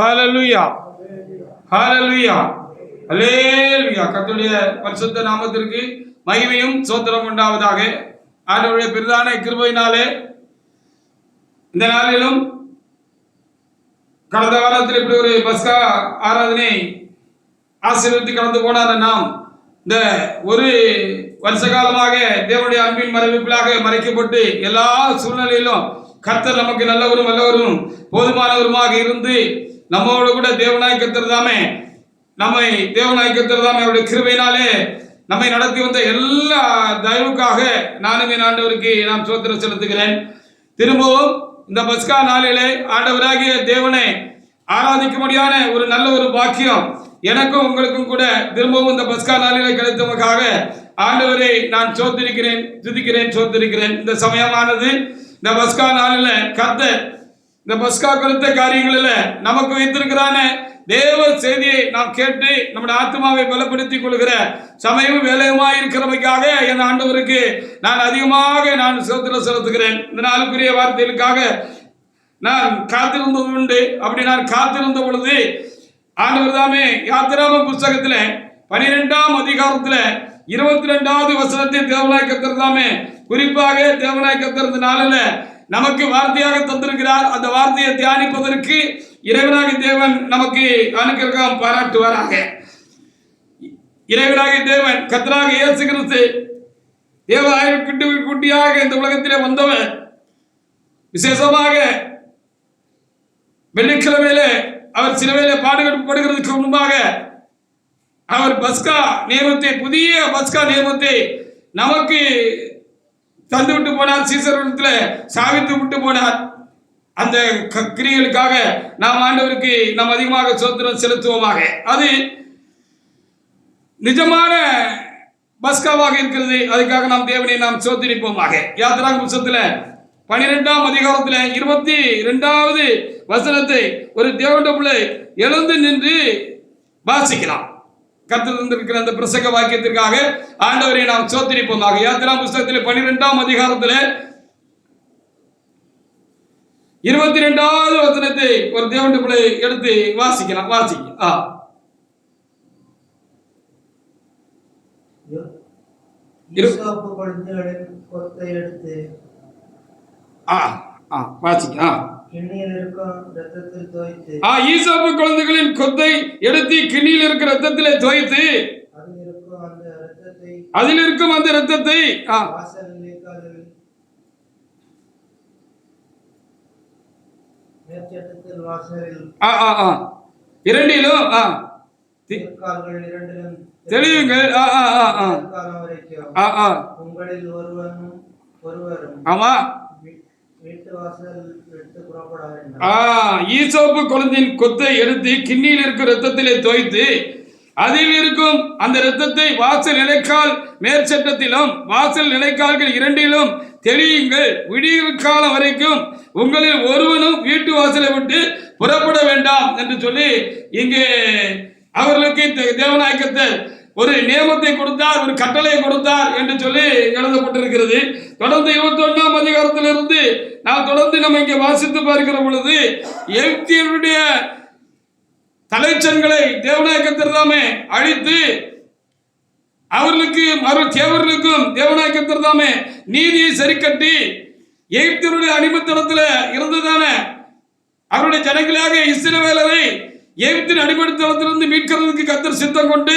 ஹல்லேலூயா, ஹல்லேலூயா, ஹல்லேலூயா. கர்த்தருடைய பரிசுத்த நாமத்திற்கு மகிமையும் ஸ்தோத்திரம் உண்டாவதாக. ஆண்டவருடைய பெரிதான கிருபையினாலே இந்த நாளிலும் கடந்த காலத்தில் இப்படி ஒரு பஸ்கா ஆராதனை ஆசீர்வதித்து கடந்து போனார். நாம் இந்த ஒரு வருஷ காலமாக தேவனுடைய அன்பின் மறைவிற்குள்ளாக மறைக்கப்பட்டு எல்லா சூழ்நிலையிலும் கர்த்தர் நமக்கு நல்லவரும் வல்லவரும் போதுமானவருமாக இருந்து நம்மோடு கூட தேவனாய் கர்த்தர் தாமே அவருடைய கிருபையினாலே நம்மை நடத்தி வந்த எல்லா தயவுக்காக நானும் என் ஆண்டவருக்கு நான் ஸ்தோத்திரம் செலுத்துகிறேன். திரும்பவும் இந்த பஸ்கா நாளிலே ஆண்டவராகிய தேவனை ஆராதிக்கும்படியான ஒரு நல்ல ஒரு பாக்கியம் எனக்கும் உங்களுக்கும் கூட திரும்பவும் இந்த பஸ்கா நாளிலே கிடைத்தவர்களுக்காக ஆண்டவரை நான் சோத்திருக்கிறேன். இந்த சமயமானது இந்த பஸ்கா நாளில் கர்த்தர் இந்த பஸ்கா குறித்த காரியங்களில் நமக்கு வைத்திருக்கிறான தேவ செய்தியை நாம் கேட்டு நம்முடைய ஆத்மாவை பலப்படுத்திக் கொள்கிற சமயம் வேலையுமாய் இருக்கிறவைக்காக என் ஆண்டவருக்கு நான் அதிகமாக ஸ்தோத்திரம் செலுத்துகிறேன். இந்த நாளுக்குரிய வார்த்தைகளுக்காக நான் காத்திருந்தது உண்டு. அப்படி நான் காத்திருந்த பொழுது ஆண்டவர் தாமே யாத்திராம புஸ்தகத்துல 12ஆம் அதிகாரத்துல 22வது வசனத்தை தேவனாய் கர்த்தர் தாமே குறிப்பாக தேவனாய் கர்த்தர் இந்த நாளில நமக்கு வார்த்தையாக தந்திருக்கிறார். அந்த வார்த்தையை தியானிப்பதற்கு இறைவனாகிய தேவன் நமக்கு அனுக்கிரகம் பாராட்டுவாராக. இறைவனாகிய தேவன் கர்த்தராக இயேசு கிறிஸ்து தேவ குட்டியாக இந்த உலகத்திலே வந்தவர். விசேஷமாக வெள்ளிக்கிழமையில அவர் சிலுவையிலே பாடுபடுகிறதுக்கு முன்பாக அவர் பஸ்கா நியமத்தை, புதிய பஸ்கா நியமத்தை நமக்கு தந்து விட்டு போனார். சீசரிடத்தில் சாவித்து விட்டு போனார். அந்த கிரியைகளுக்காக நாம் ஆண்டவருக்கு நாம் அதிகமாக ஸ்தோத்திரம் செலுத்துவோமாக. அது நிஜமான பஸ்காவாக இருக்கிறது. அதுக்காக நாம் தேவனை நாம் ஸ்தோத்திரிப்போமாக. யாத்திராகம புத்தகத்தில் 12ஆம் அதிகாரத்தில் 22வது வசனத்தை ஒரு தேவனுடைய பிள்ளை எழுந்து நின்று வாசிக்கலாம். கர்த்தர் தந்திருக்கிற அந்த பிரசங்க வாக்கியத்திற்காக ஆண்டவரை நாம் ஸ்தோத்திரிப்போமாக. யாத்திராகம புத்தகத்தில் 12ஆம் அதிகாரத்தில் 22வது வசனத்தை ஒரு தேவனுடைய பிள்ளை எடுத்து வாசிக்கலாம். ஈசோப்பு குழந்தைகளின் கொத்தை எடுத்து கிண்ணியில் இருக்கிற ரத்தத்திலே தோய்த்து அதில் இருக்கும் அந்த ரத்தத்தை இரண்டிலும் தெளிவுங்கள். ஆமா, ஈசோப்பு குழந்தையின் கொத்தை எடுத்து கிண்ணியில் இருக்கிற ரத்தத்திலே தோய்த்து அதில் இருக்கும் அந்த இரத்தத்தை வாசல் நிலைக்கால் மேற்சட்டத்திலும் வாசல் நிலைக்கால்கள் இரண்டிலும் தெளியுங்கள். விடியற் காலம் வரைக்கும் உங்களில் ஒருவனும் வீட்டு வாசலை விட்டு புறப்பட வேண்டாம் என்று சொல்லி இங்கே அவர்களுக்கு தேவனாகிய கர்த்தர் ஒரு நியமத்தை கொடுத்தார், ஒரு கட்டளை கொடுத்தார் என்று சொல்லி எழுதப்பட்டிருக்கிறது. தொடர்ந்து 21ஆம் அதிகாரத்திலிருந்து நாம் தொடர்ந்து நம்ம இங்கே வாசித்து பார்க்கிற பொழுது எகிப்தியருடைய தலைச்சன்களை தேவனாகிய கர்த்தர் தாமே அழித்து அவர்களுக்கும் தேவனாகிய கர்த்தர் தாமே நீதியை சரிக்கட்டி எகிப்தியருடைய அடிமைத்தனத்தில் இருந்ததான அவருடைய ஜனங்களாக இஸ்ரவேலரை எகிப்தின் அடிமைத்தனத்திலிருந்து மீட்கிறதுக்கு கர்த்தர் சித்தம் கொண்டு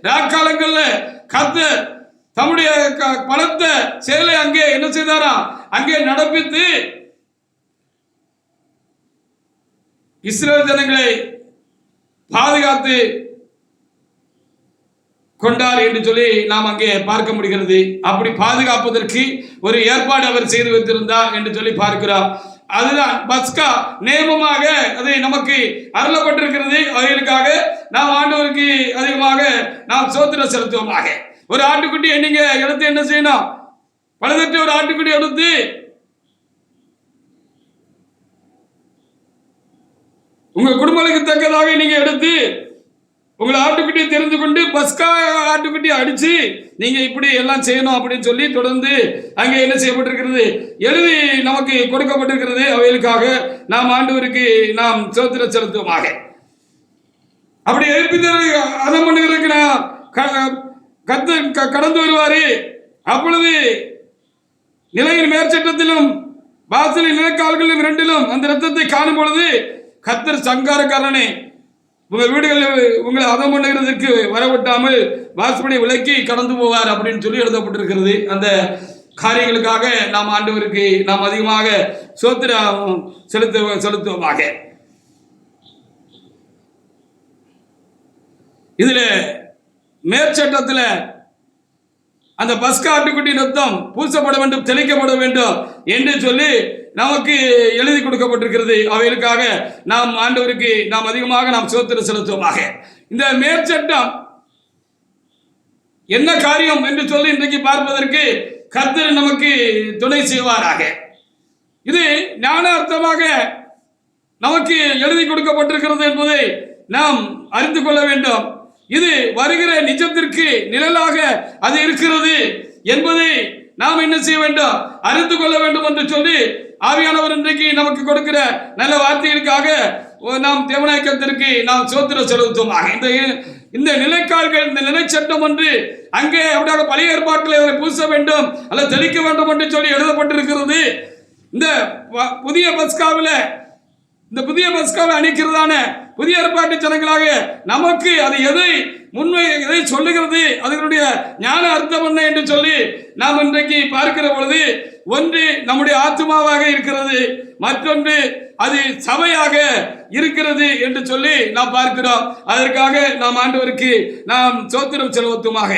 ராக்காலங்கள்ல கர்த்தர் தம்முடைய பலத்த செயலை அங்கே என்ன செய்தாராம், அங்கே நடப்பித்து இஸ்ரவேல் ஜனங்களை பாதுகாத்து கொண்டார் என்று சொல்லி நாம் அங்கே பார்க்க முடிகிறது. அப்படி பாதுகாப்பதற்கு ஒரு ஏற்பாடு அவர் செய்து வைத்திருந்தார் என்று சொல்லி பார்க்கிறோம். அதுதான் பஸ்கா நியமமாக அது நமக்கு அருளப்பட்டிருக்கிறது. அவைகளுக்காக நாம் ஆண்டவருக்கு அதிகமாக நாம் ஸ்தோத்திரம் செலுத்துவோமாக. ஒரு ஆட்டுக்குட்டியை நீங்க எடுத்து என்ன செய்யணும், பழுதற்ற ஒரு ஆட்டுக்குட்டி எடுத்து உங்க குடும்பங்களுக்கு தக்கதாக நீங்க எடுத்து உங்களை ஆட்டுக்குட்டியை தெரிந்து கொண்டு பஸ்கா ஆட்டுக்குட்டியை அடிச்சு நீங்க இப்படி எல்லாம் செய்யணும் அப்படின்னு சொல்லி தொடர்ந்து அங்கே என்ன செய்யப்பட்டிருக்கிறது, எழுதி நமக்கு கொடுக்கப்பட்டிருக்கிறது. அவைகளுக்காக நாம் ஆண்டவருக்கு நாம் ஸ்தோத்திரம் செலுத்துவோமாக. அப்படி எழுப்பிதற்கு அதம் பண்ணுகிறதுக்கு கடந்து வருவாரு. அப்பொழுது நிலையின் மேற்சட்டத்திலும் வாசலின் நிலக்கால்களிலும் இரண்டிலும் அந்த ரத்தத்தை காணும் பொழுது கர்த்தர் சங்காரக்காரனே உங்கள் வீடுகளில் உங்களை அதம் பண்ணுகிறதுக்கு வரவிட்டாமல் வாசப்படி விலக்கி கடந்து போவார் அப்படின்னு சொல்லி எழுதப்பட்டிருக்கிறது. அந்த காரியங்களுக்காக நாம் ஆண்டவருக்கு நாம் அதிகமாக ஸ்தோத்திரம் செலுத்துவோமாக. இதுல மேற்சட்டத்தில் அந்த பஸ்கா ஆட்டுக்குட்டி ரத்தம் பூசப்பட வேண்டும், தெளிக்கப்பட வேண்டும் என்று சொல்லி நமக்கு எழுதி கொடுக்கப்பட்டிருக்கிறது. அவைகளுக்காக நாம் ஆண்டவருக்கு நாம் அதிகமாக நாம் ஸ்தோத்திரம் செலுத்துவோமாக. இந்த மேற்சட்டம் என்ன காரியம் என்று சொல்லி இன்றைக்கு பார்ப்பதற்கு கர்த்தர் நமக்கு துணை செய்வாராக. இது ஞானார்த்தமாக நமக்கு எழுதி கொடுக்கப்பட்டிருக்கிறது என்பதை நாம் அறிந்து கொள்ள வேண்டும். இது வருகிற நிஜத்திற்கு நிழலாக அது இருக்கிறது என்பதை நாம் என்ன செய்ய வேண்டும், அறிந்து கொள்ள வேண்டும் என்று சொல்லி ஆவியானவர் இன்றைக்கு நமக்கு கொடுக்கிற நல்ல வார்த்தைகளுக்காக நாம் தேவனாய கர்த்தருக்கு நாம் ஸ்தோத்திரம் செலுத்துவோமாக. இந்த நிலைக்கால்கள், இந்த நிலை சட்டம் ஒன்று அங்கே அப்படியாக பழைய ஏற்பாட்டில் அவரை பூச வேண்டும் அல்லது தெளிக்க வேண்டும் என்று சொல்லி எழுதப்பட்டிருக்கிறது. இந்த புதிய பஸ்காவில் இந்த புதிய பஸ்காவை அணிக்கிறதான புதிய ஏற்பாட்டு ஜனங்களாக நமக்கு அது எதை சொல்லுகிறது, அதனுடைய ஞான அர்த்தம் என்ன என்று சொல்லி நாம் இன்றைக்கு பார்க்கிற பொழுது ஒன்று நம்முடைய ஆத்மாவாக இருக்கிறது, மற்றொன்று அது சபையாக இருக்கிறது என்று சொல்லி நாம் பார்க்கிறோம். அதற்காக நாம் ஆண்டவருக்கு நாம் ஸ்தோத்திரம் செலுத்துவோமாக.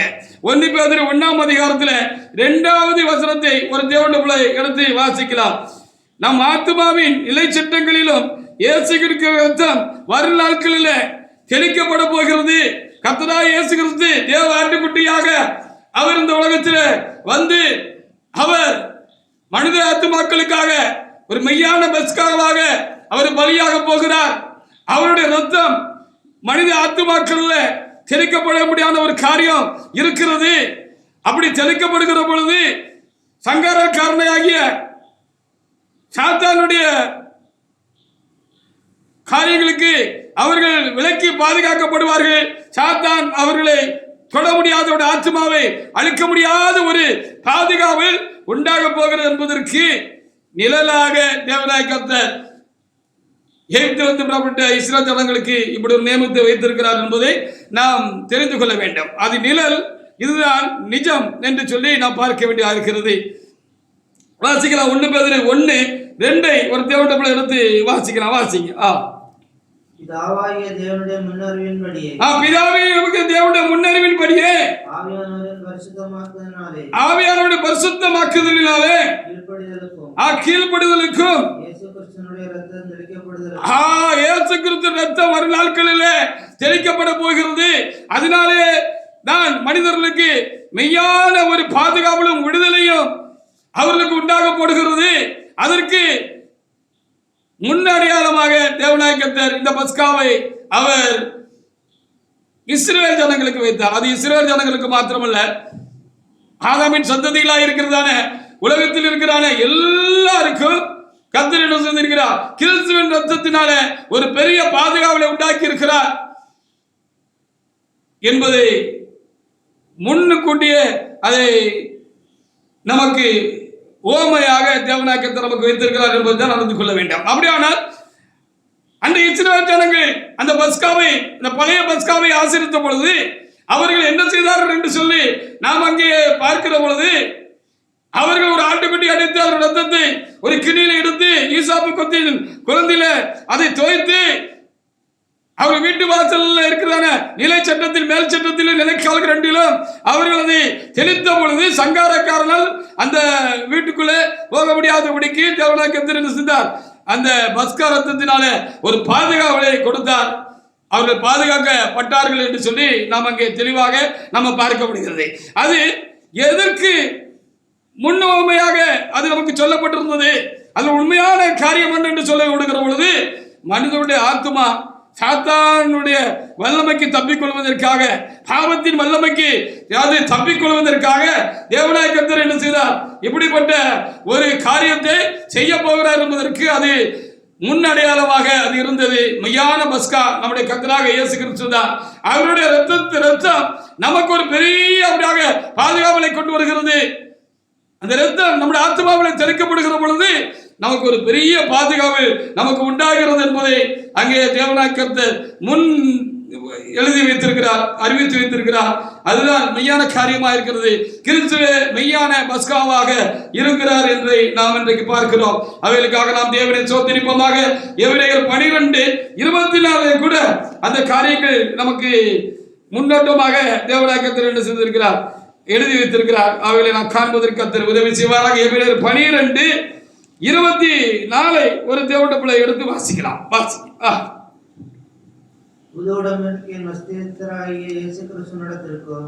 1 பேதுரு 1ஆம் அதிகாரத்தில் 2வது வசனத்தை ஒரு தேவனுடைய பிள்ளை எடுத்து வாசிக்கலாம். நம் ஆத்மாவின் நிலை சட்டங்களிலும் இயேசு கிறிஸ்து ரத்தம் வரும் நாட்களில் தெளிக்கப்பட போகிறது. கர்த்தராகிய இயேசு கிறிஸ்து தேவ ஆட்டுக்குட்டியாக அவர் இந்த உலகத்தில் வந்து அவர் மனித ஆத்துமாக்களுக்காக ஒரு மெய்யான பஸ்காவாக அவர் பலியாக போகிறார். அவருடைய ரத்தம் மனித ஆத்துமாக்களில் தெளிக்கப்பட முடியாத ஒரு காரியம் இருக்கிறது. அப்படி தெளிக்கப்படுகிற பொழுது சங்காரக்காரனாகிய சாத்தானுடைய காரியங்களுக்கு அவர்கள் விலக்கி பாதுகாக்கப்படுவார்கள். சாத்தான் அவர்களை தொட முடியாத ஒரு ஆத்மாவை அழிக்க முடியாத ஒரு பாதுகாவல் உண்டாக போகிறது என்பதற்கு நிழலாக தேவனாய கர்த்தர் எகிப்தில் வந்து புறப்பட்ட இஸ்ரவேல் ஜனங்களுக்கு இப்படி ஒரு நியமத்தை வைத்திருக்கிறார் என்பதை நாம் தெரிந்து கொள்ள வேண்டும். அது நிழல், இதுதான் நிஜம் என்று சொல்லி நாம் பார்க்க வேண்டியதாக இருக்கிறது. வாசிக்கலாம். 1 பேதுரு 1:2 ஒரு தேவனுடைய பிள்ளை எடுத்து வாசிக்கலாம். வாசிங்க. பிதாவாகிய தேவனுடைய முன்னறிவின்படியே ஆவியானவருடைய பரிசுத்தமாக்குதலினாலே கீழ்ப்படிதலுக்கும் இயேசு கிறிஸ்து ரத்தம் வரும் நாட்களிலே தெளிக்கப்பட போகிறது. அதனாலே தான் மனிதர்களுக்கு மெய்யான ஒரு பாதுகாவலும் விடுதலையும் அவர்களுக்கு உண்டாக போடுகிறது. அதற்கு முன்னடையாளமாக தேவனாய கர்த்தர் இந்த பஸ்காவை அவர் இஸ்ரவேல் ஜனங்களுக்கு வைத்தார். அது இஸ்ரவேல் ஜனங்களுக்கு மாத்திரமல்ல, ஆதாமின் சந்ததிகளாக இருக்கிறதான உலகத்தில் இருக்கிறான எல்லாருக்கும் கர்த்தர் என்ன செய்திருக்கிறார், கிறிஸ்துவின் ரத்தத்தினால ஒரு பெரிய பாதுகாவலை உண்டாக்கி இருக்கிறார் என்பதை முன்னுக்கூட்டியே அதை நமக்கு ஓமையாக தேவனாய கர்த்தர் நமக்கு வைத்திருக்கிறார் என்பதுதான் அறிந்து கொள்ள வேண்டும். அப்படியானால் அந்த இஸ்ரவேல் ஜனங்கள் அந்த பஸ்காவை, அந்த பழைய பஸ்காவை ஆசரித்த பொழுது அவர்கள் என்ன செய்தார்கள் என்று சொல்லி நாம் அங்கே பார்க்கிற பொழுது அவர்கள் ஒரு ஆட்டுக்குட்டி அடித்து அதன் ரத்தத்தை ஒரு கிணியில எடுத்து ஈசாப்பு கொத்தின் குழந்தையில அதை தோய்த்து அவர் வீட்டு வாசலில் இருக்கிறான நிலை சட்டத்தில் மேல் சட்டத்திலும் நிலைக்கால்கள் ரெண்டிலும் அவர்கள் அதை தெளித்த பொழுது சங்காரக்காரனால் அந்த வீட்டுக்குள்ளே போக முடியாதபடிக்கு தேவனாய கர்த்தர் என்ன செய்தார், அந்த பஸ்கா ரத்தத்தினால ஒரு பாதுகாவலை கொடுத்தார். அவர்கள் பாதுகாக்கப்பட்டார்கள் என்று சொல்லி நாம் அங்கே தெளிவாக நம்ம பார்க்க முடிகிறது. அது எதற்கு முன்னுமையாக அது நமக்கு சொல்லப்பட்டிருந்தது, அது உண்மையான காரியம் என்று சொல்ல விடுகிற பொழுது மனிதனுடைய ஆத்மா சாத்தானுடைய வல்லமைக்கு தப்பிக்கொள்வதற்காக, பாவத்தின் வல்லமைக்கு தப்பிக்கொள்வதற்காக தேவனாய் கர்த்தர் என்ன செய்தார்? இப்படிப்பட்ட ஒரு காரியத்தை செய்ய போகிறார் என்பதற்கு அது முன்னடையாளமாக அது இருந்தது. மெய்யான பஸ்கா நம்முடைய கர்த்தராக இயேசு கிறிஸ்து தான். அவருடைய ரத்தம் நமக்கு ஒரு பெரிய பாதுகாவலை கொண்டு வருகிறது. அந்த ரத்தம் நம்முடைய ஆத்மாவில் தெளிக்கப்படுகிற பொழுது நமக்கு ஒரு பெரிய பாதுகாப்பு நமக்கு உண்டாகிறது என்பதை அங்கே தேவனாய் கர்த்தர் முன் எழுதி வைத்திருக்கிறார், அறிவித்து வைத்திருக்கிறார். அதுதான் மெய்யான காரியமாக இருக்கிறது. கிறிஸ்துவே மெய்யான பஸ்காவாக இருக்கிறார் என்று நாம் இன்றைக்கு பார்க்கிறோம். அவைகளுக்காக நாம் தேவனை சோதரிப்போமாக. எபிரேயர் 12:24 கூட அந்த காரியங்கள் நமக்கு முன்னோட்டமாக தேவனாய் கர்த்தர் என்ன செய்திருக்கிறார்? எழுதி வைத்திருக்கிறார். அவைகளை நாம் காண்பதற்கு கர்த்தர் உதவி செய்வாராக. எபிரேயர் 12:24 ஒரு தேவனுடைய பிள்ளை எடுத்து வாசிக்கலாம். புதுவுடன்படிக்கை மத்தியஸ்தராகிய இயேசு கிறிஸ்துவினிடத்திற்கும்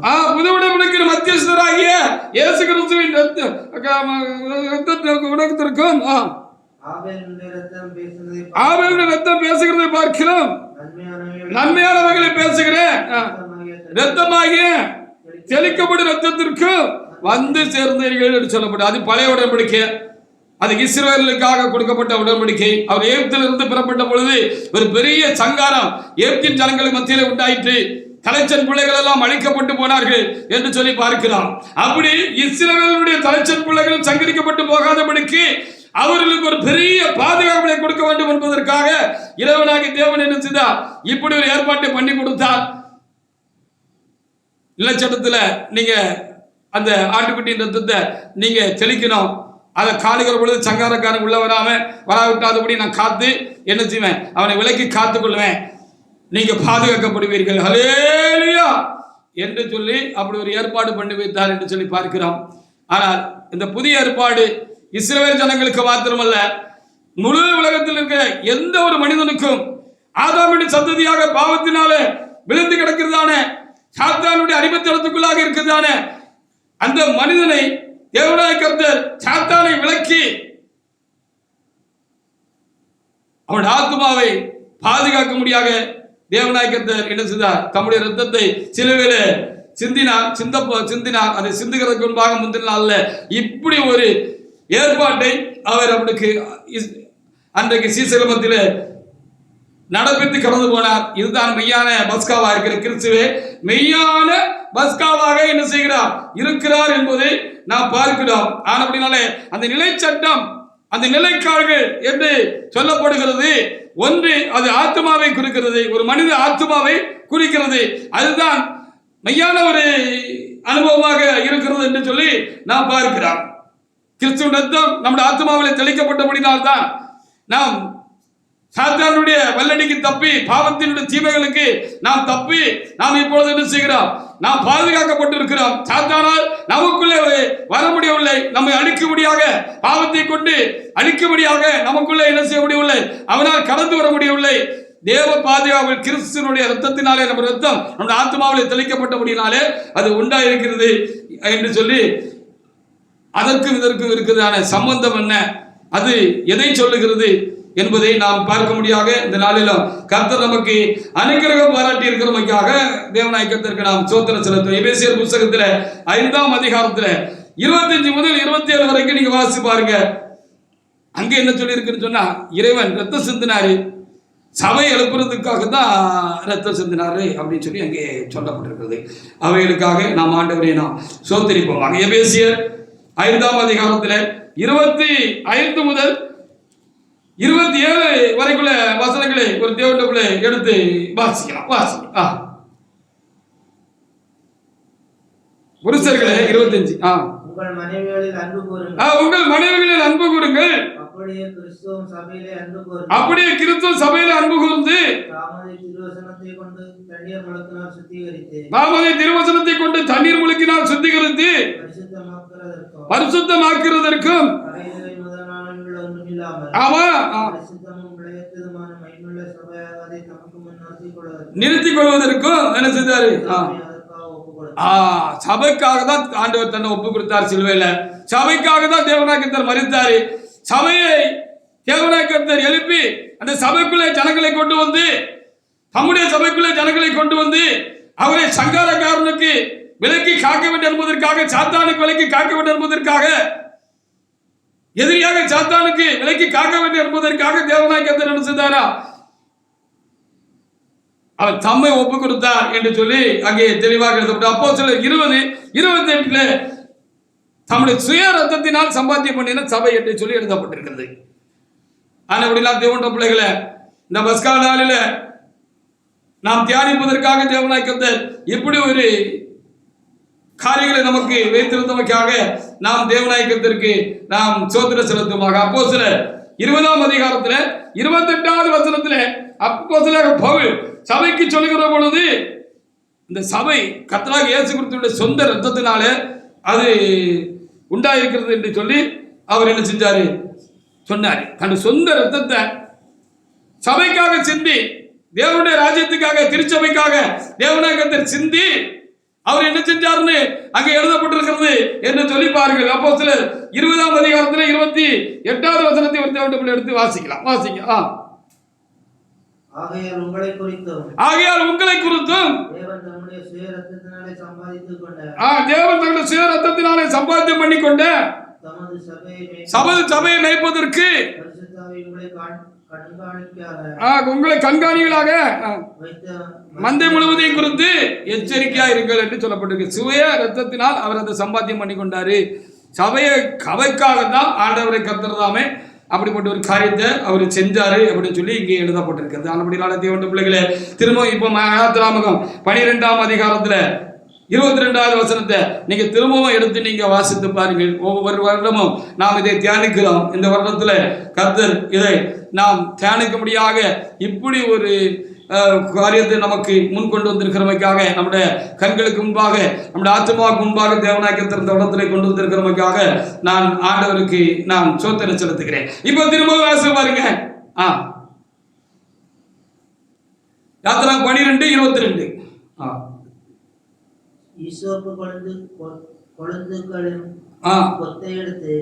இயேசு கிறிஸ்துவின் ரத்தத்திற்கும் ஆபேலுடைய ரத்தம் பேசுகிறதை பார்க்கிறோம். நன்மையானவர்களை பேசுகிறேன். ரத்தமாகிய தெளிக்கப்படும் ரத்தத்திற்கு வந்து சேர்ந்தீர்கள் என்று சொல்லப்படும். அது பழைய உடன்படிக்கை. அது இஸ்ரவேலுக்காக கொடுக்கப்பட்ட உடன்படிக்கை. அவர் எகிப்திலிருந்து பெறப்பட்ட பொழுது ஒரு பெரிய சங்காரம் எகிப்தின் ஜனங்களுக்கு மத்தியிலே உண்டாயிற்று. தலைச்சன் பிள்ளைகள் எல்லாம் அழிக்கப்பட்டு போனார்கள் என்று சொல்லி பார்க்கிறோம். அப்படி இஸ்ரவேலுடைய தலைச்சன் பிள்ளைகள் சங்கரிக்கப்பட்டு போகாதபடிக்கு அவர்களுக்கு ஒரு பெரிய பாதுகாப்பை கொடுக்க வேண்டும் என்பதற்காக இறைவனாகி தேவன் என்ன செய்தார்? இப்படி ஒரு ஏற்பாட்டை பண்ணி கொடுத்தார். நிலச்சட்டத்துல நீங்க அந்த ஆட்டுக்குட்டியின் ரத்தத்தை நீங்க தெளிக்கணும். அதை காணுகிற பொழுது சங்காரக்காரன் உள்ள வராவிட்டாதபடி நான் காத்து என்ன செய்வேன்? அவனை விலக்கி காத்துக் கொள்வேன். நீங்க பாதுகாக்கப்படுவீர்கள். ஹல்லேலூயா என்று சொல்லி அப்படி ஒரு ஏற்பாடு பண்ணி வைத்தார் என்று சொல்லி பார்க்கிறோம். ஆனால் இந்த புதிய ஏற்பாடு இஸ்ரவேல் ஜனங்களுக்கு மாத்திரமல்ல, முழு உலகத்தில் இருக்கிற எந்த ஒரு மனிதனுக்கும் ஆதாமின் சந்ததியாக பாவத்தினால விழுந்து கிடக்கிறதான சாத்தானுடைய அடிமைத்தனத்துக்குள்ளாக இருக்கிறதான அந்த மனிதனை தேவனாய் கர்த்தர் சாத்தானை விலக்கி அவன் ஆத்மாவை பாதுகாக்க முடியாத தேவனாய் கர்த்தர் என்ன செய்தார்? தம்முடைய ரத்தத்தை சிலுவையில சிந்தினார். அதை சிந்துகிறதுக்கு முன்பாக முந்தின நாள்ல இப்படி ஒரு ஏற்பாட்டை அவர் அவனுக்கு அன்றைக்கு சீசகமத்தில் நடப்பித்து கடந்து போனார். இதுதான் மெய்யான பஸ்காவாக இருக்கிற கிறிஸ்துவே மெய்யான பஸ்காவாக என்ன செய்கிறார்? இருக்கிறார் என்பதை நாம் பார்க்கிறோம். ஆனபடினாலே அந்த நிலை சட்டம், அந்த நிலைக்கால்கள் என்று சொல்லப்படுகிறது. ஒன்று அது ஆத்மாவை குறிக்கிறது, ஒரு மனித ஆத்மாவை குறிக்கிறது. அதுதான் மெய்யான ஒரு அனுபவமாக இருக்கிறது என்று சொல்லி நாம் பார்க்கிறோம். கிறிஸ்துவின் ரத்தம் நம்முடைய ஆத்மாவில் தெளிக்கப்பட்டபடினால்தான் நாம் சாத்தானுடைய வல்லடிக்கு தப்பி, பாவத்தினுடைய தீமைகளுக்கு நாம் தப்பி நாம் இப்பொழுது என்ன செய்கிறோம்? நாம் பாதுகாக்கப்பட்டிருக்கிறோம். சாத்தானால் நமக்குள்ளே வர முடியவில்லை. நம்மை அழிக்கும்படியாக, பாவத்தை கொண்டு அழிக்கும்படியாக நமக்குள்ளே என்ன செய்ய முடியவில்லை. அவனால் கடந்து வர முடியவில்லை. தேவ பாதுகாப்பு கிறிஸ்துவனுடைய ரத்தத்தினாலே நம்ம ரத்தம் நம்முடைய ஆத்மாவில் தெளிக்கப்பட்டபடினாலே அது உண்டாயிருக்கிறது என்று சொல்லி அதற்கும் இதற்கும் இருக்கிறதான சம்பந்தம் என்ன, அது எதை சொல்லுகிறது என்பதை நாம் பார்க்க முடியாக இந்த நாளிலும் கர்த்தர் நமக்கு அனுக்கிரகம் பாராட்டி இருக்கிறமைக்காக தேவனாய் கர்த்தருக்கு நாம் ஸ்தோத்திரம் செலுத்துவோம். எபேசியர் புத்தகத்தில் 5ஆம் அதிகாரத்தில் 25 முதல் 27 வரைக்கும் நீங்க வாசி பாருங்க. அங்கே என்ன சொல்லி இருக்குன்னு சொன்னா, இறைவன் ரத்தம் சிந்தினாரு, சபை எழுப்புறதுக்காக தான் ரத்தம் சிந்தினாரு அப்படின்னு சொல்லி அங்கே சொல்லப்பட்டிருக்கிறது. அவைகளுக்காக நாம் ஆண்டவரை நாம் ஸ்தோத்திரிப்போம். எபேசியர் 5ஆம் அதிகாரத்தில் 25 முதல் 27 வரைக்குள்ள வசனங்களை ஒரு தேவனுக்குள்ளே எடுத்து வாசிக்கலாம். புருஷர்களே 25 உங்கள் மனைவிகளில் அன்பு கூறுங்கள். உங்கள் மனைவிகளில் அன்பு கூறுங்கள். அப்படியே கிறிஸ்துவும் சபையிலே அன்பு கூர்ந்து தாமதை திருவசனத்தை கொண்டு தண்ணீர் முழுக்கினால் சுத்திகரித்து பரிசுத்தமாக்குறதற்கும் நிறுத்திக் கொள்வதற்கும் என்ன செய்தாரு? சபைக்காக தான் ஆண்டவர் தன்னை ஒப்பு கொடுத்தார். சிலுவையில சபைக்காக தான் தேவனாய் கர்த்தர் மரித்தாரு. சபையை தேவனாய் கர்த்தர் எழுப்பி அந்த சபைக்குள்ளே ஜனங்களை கொண்டு வந்து தம்முடைய சபைக்குள்ளே ஜனங்களை கொண்டு வந்து அவரை சங்காரக்காரனுக்கு விலக்கி காக்க வேண்டும் என்பதற்காக, சாத்தானுக்கு விலக்கி காக்க வேண்டும் என்பதற்காக, எதிரியாக சாத்தானுக்கு விலக்கி காக்க வேண்டும் என்பதற்காக தேவனாய் கர்த்தர் என்ன செய்தாரா? அவர் தம்மை ஒப்பு கொடுத்தார் என்று சொல்லி அங்கே தெளிவாக எழுதப்பட்ட அப்போஸ்தலர் 20:28 தம்முடைய சுய ரத்தத்தினால் சம்பாத்தியம் பண்ணின சபை என்று சொல்லி எழுதப்பட்டிருக்கிறது. ஆனால் அப்படிலாம் தேவனுடைய பிள்ளைகளை இந்த பஸ்கா நாளில் நாம் தியானிப்பதற்காக தேவனாய் கர்த்தர் இப்படி ஒரு காரியங்களை நமக்கு வைத்திருந்தமைக்காக நாம் தேவனாய் கர்த்தருக்கு நாம் ஸ்தோத்திரம் செலுத்துமாக. அப்போஸ்தலர் 20ஆம் அதிகாரத்தில் 28வது வசனத்தில் அப்போஸ்தலர் பவுல் சபைக்கு சொல்லுகிற பொழுது, இந்த சபை கர்த்தராகிய இயேசு கிறிஸ்துவின் சொந்த ரத்தத்தினால அது உண்டாயிருக்கிறது என்று சொல்லி அவர் என்ன செஞ்சாரு சொன்னார். தன் சொந்த ரத்தத்தை சபைக்காக சிந்தி, தேவனுடைய ராஜ்யத்துக்காக, திருச்சபைக்காக தேவனாய் கர்த்தர் சிந்தி அவர் என்ன செஞ்சார்னு அங்கே எழுதப்பட்டிருக்கிறது என்று சொல்லி பாருங்கள். அப்போஸ்தலர் 20ஆம் அதிகாரத்தில் 28வது வசனத்தை ஒரு தேவனுடைய எடுத்து வாசிக்கலாம். வாசிக்க. ஆகையால் உங்களை குறித்தும் தேவன் தம்முடைய சுய ரத்தத்தினாலே சம்பாத்தியம் பண்ணி கொண்ட தமது சபையை மேய்ப்பதற்கு உங்களை கண்காணிகளாக மந்தை முழுவதையும் குறித்து எச்சரிக்கையா இருங்கள் என்று சொல்லப்பட்டிருக்கு. சுய ரத்தத்தினால் அவர் அந்த சம்பாத்தியம் பண்ணி கொண்டாரு. சபைக்காக தான் ஆண்டவரை கர்த்தர்தாமே அப்படிப்பட்ட ஒரு காரியத்தை அவர் செஞ்சாரு அப்படின்னு சொல்லி இங்கே எழுதப்பட்டிருக்கிறது. அப்படினால தேவனுடைய பிள்ளைகளே, திரும்ப இப்போ ஆதியாகமம் 12ஆம் அதிகாரத்துல 22வது வசனத்தை நீங்க திரும்பவும் எடுத்து நீங்க வாசித்து பாருங்கள். ஒவ்வொரு வருடமும் நாம் இதை தியானிக்கிறோம். இந்த வருடத்துல கர்த்தர் இதை நாம் தியானிக்க முடியாத இப்படி ஒரு காரியத்தை நமக்கு முன் கொண்டு வந்திருக்கிறமைக்காக, நம்முடைய கண்களுக்கு முன்பாக, நம்முடைய ஆத்மாவுக்கு முன்பாக தேவனாய் கர்த்தர் இந்த இடத்துல கொண்டு வந்திருக்கிறமைக்காக நான் ஆண்டவருக்கு நான் ஸ்தோத்திரம் செலுத்துகிறேன். இப்போ திரும்ப வாசி பாருங்க. யாத்திராகமம் 12:22. ஈசோப்பு கொழுந்துகளின் கொத்தை எடுத்து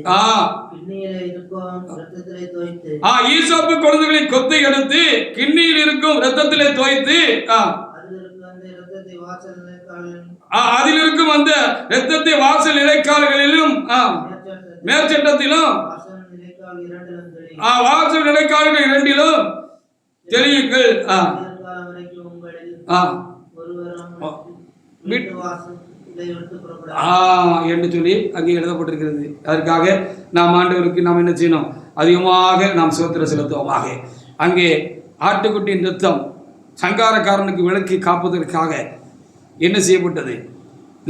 கிண்ணியில் இருக்கும் இரத்தத்திலே தோய்த்து, ஈசோப்பு கொழுந்துகளின் கொத்தை எடுத்து கிண்ணியில் இருக்கும் இரத்தத்திலே தோய்த்து அதில் இருக்கும் அந்த இரத்தத்தை வாசல் நிலைக்கால்களிலும் மேற்சட்டத்திலும் வாசல் நிலைக்கால்கள் இரண்டிலும் தெரியுங்கள் என்று சொல்லி அங்கே எழுதப்பட்டிருக்கிறது. அதற்காக நாம் ஆண்டவருக்கு நாம் என்ன செய்யணும்? அதிகமாக நாம் ஸ்தோத்திரம் செலுத்துவோமாக. அங்கே ஆட்டுக்குட்டியின் ரத்தம் சங்காரக்காரனுக்கு விலக்கி காப்பதற்காக என்ன செய்யப்பட்டது?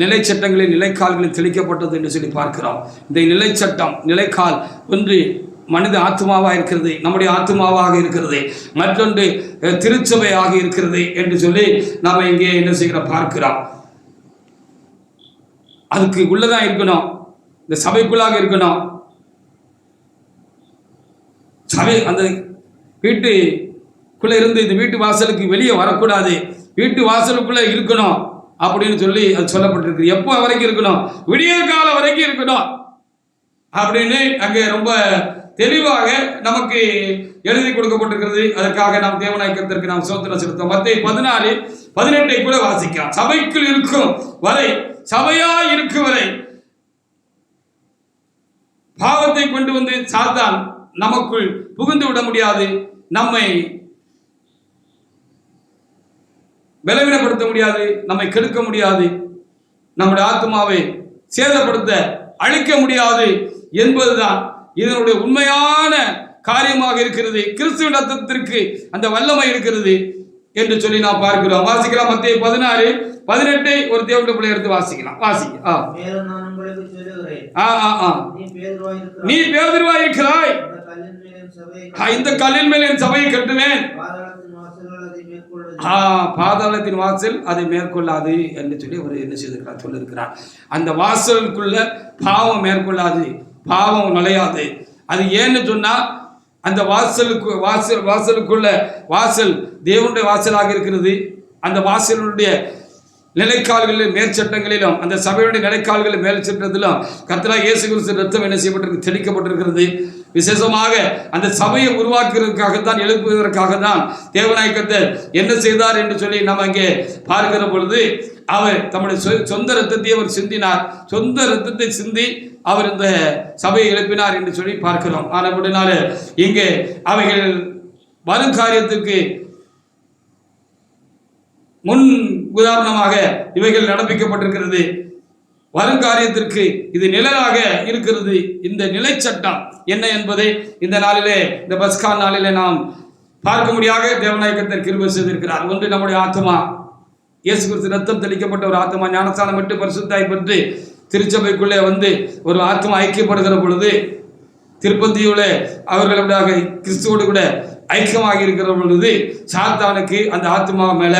நிலை சட்டங்களில் நிலைக்கால்களில் தெளிக்கப்பட்டது என்று சொல்லி பார்க்கிறோம். இந்த நிலை சட்டம், நிலைக்கால் ஒன்று மனித ஆத்மாவாக இருக்கிறது, நம்முடைய ஆத்மாவாக இருக்கிறது, மற்றொன்று திருச்சபையாக இருக்கிறது என்று சொல்லி நாம் இங்கே என்ன செய்கிற பார்க்கிறோம். அதுக்கு உள்ளதான் இருக்கணும், இந்த சபைக்குள்ளாக இருக்கணும். சபை அந்த வீட்டுக்குள்ள இருந்து இந்த வீட்டு வாசலுக்கு வெளியே வரக்கூடாது, வீட்டு வாசலுக்குள்ள இருக்கணும் அப்படின்னு சொல்லி அது சொல்லப்பட்டிருக்கு. எப்போ வரைக்கும் இருக்கணும்? விடிய காலம் வரைக்கும் இருக்கணும் அப்படின்னு அங்கே ரொம்ப தெளிவாக நமக்கு எழுதி கொடுக்கப்பட்டிருக்கிறது. அதற்காக நாம் தேவனாய் கர்த்தருக்கு நாம் ஸ்தோத்திரம் செலுத்துவோம். மத்தேயு 14:18 கூட வாசிக்கலாம். சபைக்குள் இருக்கும் வரை, சபையா இருக்கும் வரை பாவத்தை கொண்டு வந்து சாத்தான் நமக்குள் புகுந்து விட முடியாது, நம்மை பலவீனப்படுத்த முடியாது, நம்மை கெடுக்க முடியாது, நம்முடைய ஆத்மாவை சேதப்படுத்த அழிக்க முடியாது என்பதுதான் இதனுடைய உண்மையான காரியமாக இருக்கிறது. கிறிஸ்துவின் ரத்தத்திற்கு அந்த வல்லமை இருக்கிறது என்று சொல்லி நாம் பார்க்கிறோம். வாசிக்கலாம். மத்தேயு 14:18 ஒரு தேவனுடைய பிள்ளை எடுத்து வாசிக்கலாம். வாசிக்க. நீ பேதுருவாய் இருக்கிறாய், இந்த கல்லின் மேல் என் சபையை கட்டுவேன், பாதாளத்தின் வாசல் அதை மேற்கொள்ளாது என்று சொல்லி அவர் என்ன செய்திருக்கிறார் சொல்லியிருக்கிறார். அந்த வாசலுக்குள்ள பாவம் மேற்கொள்ளாது, பாவம் நுழையாது. அது ஏன்னு சொன்னா அந்த வாசலுக்குள்ள வாசல் தேவனுடைய வாசலாக இருக்கிறது. அந்த வாசலுடைய நிலைக்கால்களிலும் மேற்சட்டங்களிலும், அந்த சபையுடைய நிலைக்கால்களில் மேல் சட்டத்திலும் கர்த்தராகிய இயேசு கிறிஸ்து ரத்தம் என்ன செய்யப்பட்டிருக்கு? தெளிக்கப்பட்டிருக்கிறது. விசேஷமாக அந்த சபையை உருவாக்குறதுக்காகத்தான், எழுப்புவதற்காக தான் தேவனாகிய கர்த்தர் என்ன செய்தார் என்று சொல்லி நம்ம இங்கே பார்க்கிற பொழுது, அவர் தம்முடைய சொந்த ரத்தத்தை அவர் சிந்தினார். சொந்த ரத்தத்தை சிந்தி அவர் இந்த சபையை எழுப்பினார் என்று சொல்லி பார்க்கிறோம். ஆனபடினால இங்கே அவைகள் வரும் காரியத்துக்கு முன் உதாரணமாக இவைகள் நடப்பிக்கப்பட்டிருக்கிறது. வருங்காரியத்திற்கு இது நிழலாக இருக்கிறது. இந்த நிலை சட்டம் என்ன என்பதை இந்த நாளிலே, இந்த பஸ்கா நாளிலே நாம் பார்க்க முடியாத தேவனாகிய கர்த்தர் கிருபை செய்திருக்கிறார். ஒன்று, நம்முடைய ஆத்மா இயேசு கிறிஸ்து ரத்தம் தெளிக்கப்பட்ட ஒரு ஆத்மா ஞானஸ்தானம் பெற்று பரிசுத்தாய் பெற்று திருச்சபைக்குள்ளே வந்து ஒரு ஆத்மா ஐக்கியப்படுகிற பொழுது, திருப்பந்தியுள்ள அவர்களுடைய கிறிஸ்துவோடு கூட ஐக்கியமாக இருக்கிற பொழுது சாத்தானுக்கு அந்த ஆத்மா மேல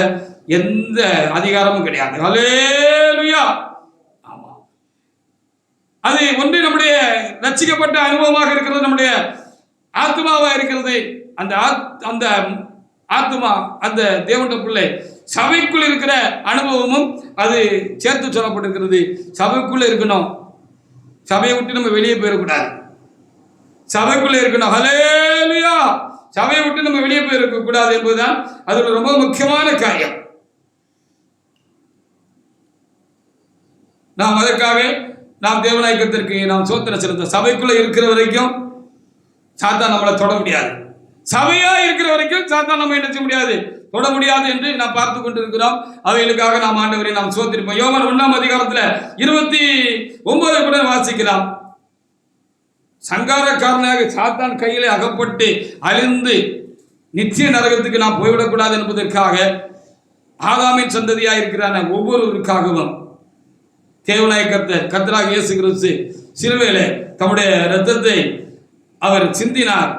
எந்த அதிகாரமும் கிடையாது. ஹல்லேலூயா. ஆமா, அது ஒன்று நம்முடைய ரட்சிக்கப்பட்ட அனுபவமாக இருக்கிறது, நம்முடைய ஆத்மாவா இருக்கிறது. அந்த ஆத்மா, அந்த தேவனுடைய பிள்ளை சபைக்குள் இருக்கிற அனுபவமும் அது சேர்த்து சொல்லப்பட்டிருக்கிறது. சபைக்குள்ள இருக்கணும், சபையை விட்டு நம்ம வெளியே போயிடக்கூடாது, சபைக்குள்ள இருக்கணும். ஹல்லேலூயா. சபையை விட்டு நம்ம வெளியே போயிருக்க கூடாது என்பதுதான் அது ரொம்ப முக்கியமான காரியம். நாம் அதற்காக நாம் தேவனாகிய கர்த்தருக்கு நாம் ஸ்தோத்திரம் செலுத்த, சபைக்குள்ள இருக்கிற வரைக்கும் சாத்தான் நம்மளை தொட முடியாது. சபையா இருக்கிற வரைக்கும் சாத்தான் நம்ம என்ன செய்ய முடியாது, தொட முடியாது என்று நாம் பார்த்து கொண்டிருக்கிறோம். அவைகளுக்காக நாம் ஆண்டவரை நாம் ஸ்தோத்திரிப்போம். யோவான் 1ஆம் அதிகாரத்தில் 29 கூட வாசிக்கலாம். சங்காரக்காரனாக சாத்தான் கையிலே அகப்பட்டு அழிந்து நிச்சய நரகத்துக்கு நாம் போய்விடக்கூடாது என்பதற்காக ஆதாமின் சந்ததியாக இருக்கிறான ஒவ்வொருவருக்காகவும் தேவனாகிய கர்த்தராகிய இயேசு கிறிஸ்து சிலுவையிலே தம்முடைய இரத்தத்தை அவர் சிந்தினார்.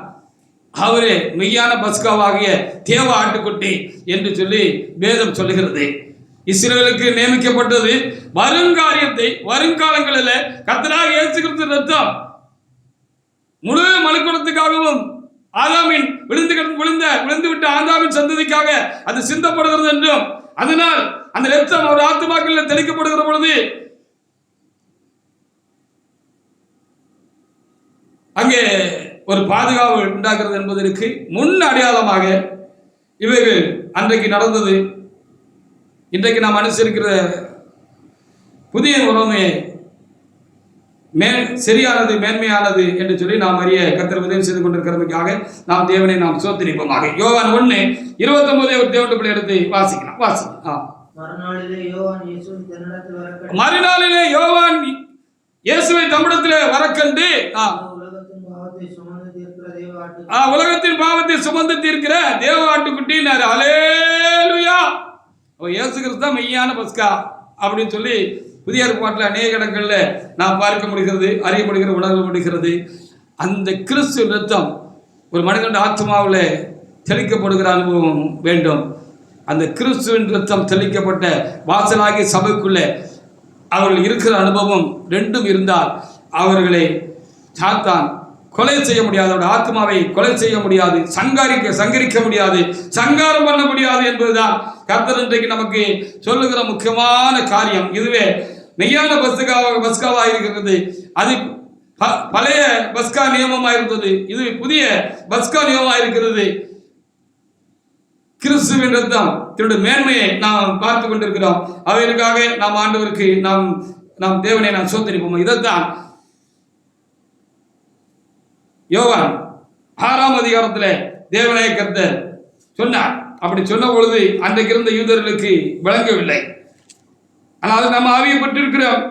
அவரே மெய்யான பஸ்காவாகிய தேவ ஆட்டுக்குட்டி என்று சொல்லி வேதம் சொல்லுகிறது. இஸ்ரவேலுக்கு நியமிக்கப்பட்டது வருங்காரியத்தை, வருங்காலங்களில் கர்த்தராகிய இயேசு கிறிஸ்து ரத்தம் முழு மனுக்குலத்துக்காகவும் ஆதாமின் விழுந்து விட்ட ஆதாமின் சந்ததிக்காக அது சிந்தப்படுகிறது என்றும், அதனால் அந்த ரத்தம் அவர் ஆத்துமாக்களில் தெளிக்கப்படுகிற பொழுது அங்கே ஒரு பாதுகாப்பு உண்டாகிறது என்பதற்கு முன் அடையாளமாக இவைகள் அன்றைக்கு நடந்தது. இன்றைக்கு நாம் அனுசரிக்கிற புதிய உறவுமே சரியானது, மேன்மையானது என்று சொல்லி நாம் அறிய கர்த்தர் உதவி செய்து கொண்டிருக்கிறதுக்காக நாம் தேவனை நாம் ஸ்தோத்திரிப்போமாக. யோவான் 1:29 ஒரு தேவனுடைய பிள்ளை எடுத்து வாசிக்கலாம். மறுநாளிலே யோவான் இயேசுவை தம்மிடத்திலே வரக்கண்டு உலகத்தின் பாவத்தை சுமந்து தீர்க்கிற தேவ ஆட்டுக்குட்டினார். ஹல்லேலூயா. இயேசு கிறிஸ்து தான் மெய்யான பஸ்கா அப்படின்னு சொல்லி புதிய ஏற்பாட்டில் அநேக இடங்களில் நாம் பார்க்க முடிகிறது, அறிய முடிகிற, உணர முடிகிறது. அந்த கிறிஸ்து ரத்தம் ஒரு மனிதனுடைய ஆத்மாவில் தெளிக்கப்படுகிற அனுபவம் வேண்டும். அந்த கிறிஸ்துவின் ரத்தம் தெளிக்கப்பட்ட வாசலாகிய சபைக்குள்ளே அவர்கள் இருக்கிற அனுபவம் ரெண்டும் இருந்தால் அவர்களை சாத்தான் கொலை செய்ய முடியாது, அவருடைய ஆத்மாவை கொலை செய்ய முடியாது, சங்கரிக்க முடியாது, சங்காரம் பண்ண முடியாது என்பதுதான் கர்த்தர் இன்றைக்கு நமக்கு சொல்லுகிற முக்கியமான காரியம். இதுவே மெய்யான பஸ்காவாக இருக்கிறது. அது பழைய பஸ்கா நியமமாக இருந்தது, இது புதிய பஸ்கா நியமமாக இருக்கிறது. கிறிஸ்துவின் ரத்தம் தன்னுடைய மேன்மையை நாம் பார்த்து கொண்டிருக்கிறோம். அவைகளுக்காக நாம் ஆண்டவருக்கு நாம் தேவனை நாம் ஸ்தோத்திரிப்போம். இதைத்தான் யோவான் 6ஆம் அதிகாரத்தில் தேவனாகிய கர்த்தர் சொன்னார். அப்படி சொன்ன பொழுது அன்றைக்கு இருந்த யூதர்களுக்கு விளங்கவில்லை. ஆனால் நம்ம ஆவியப்பட்டிருக்கிறோம்.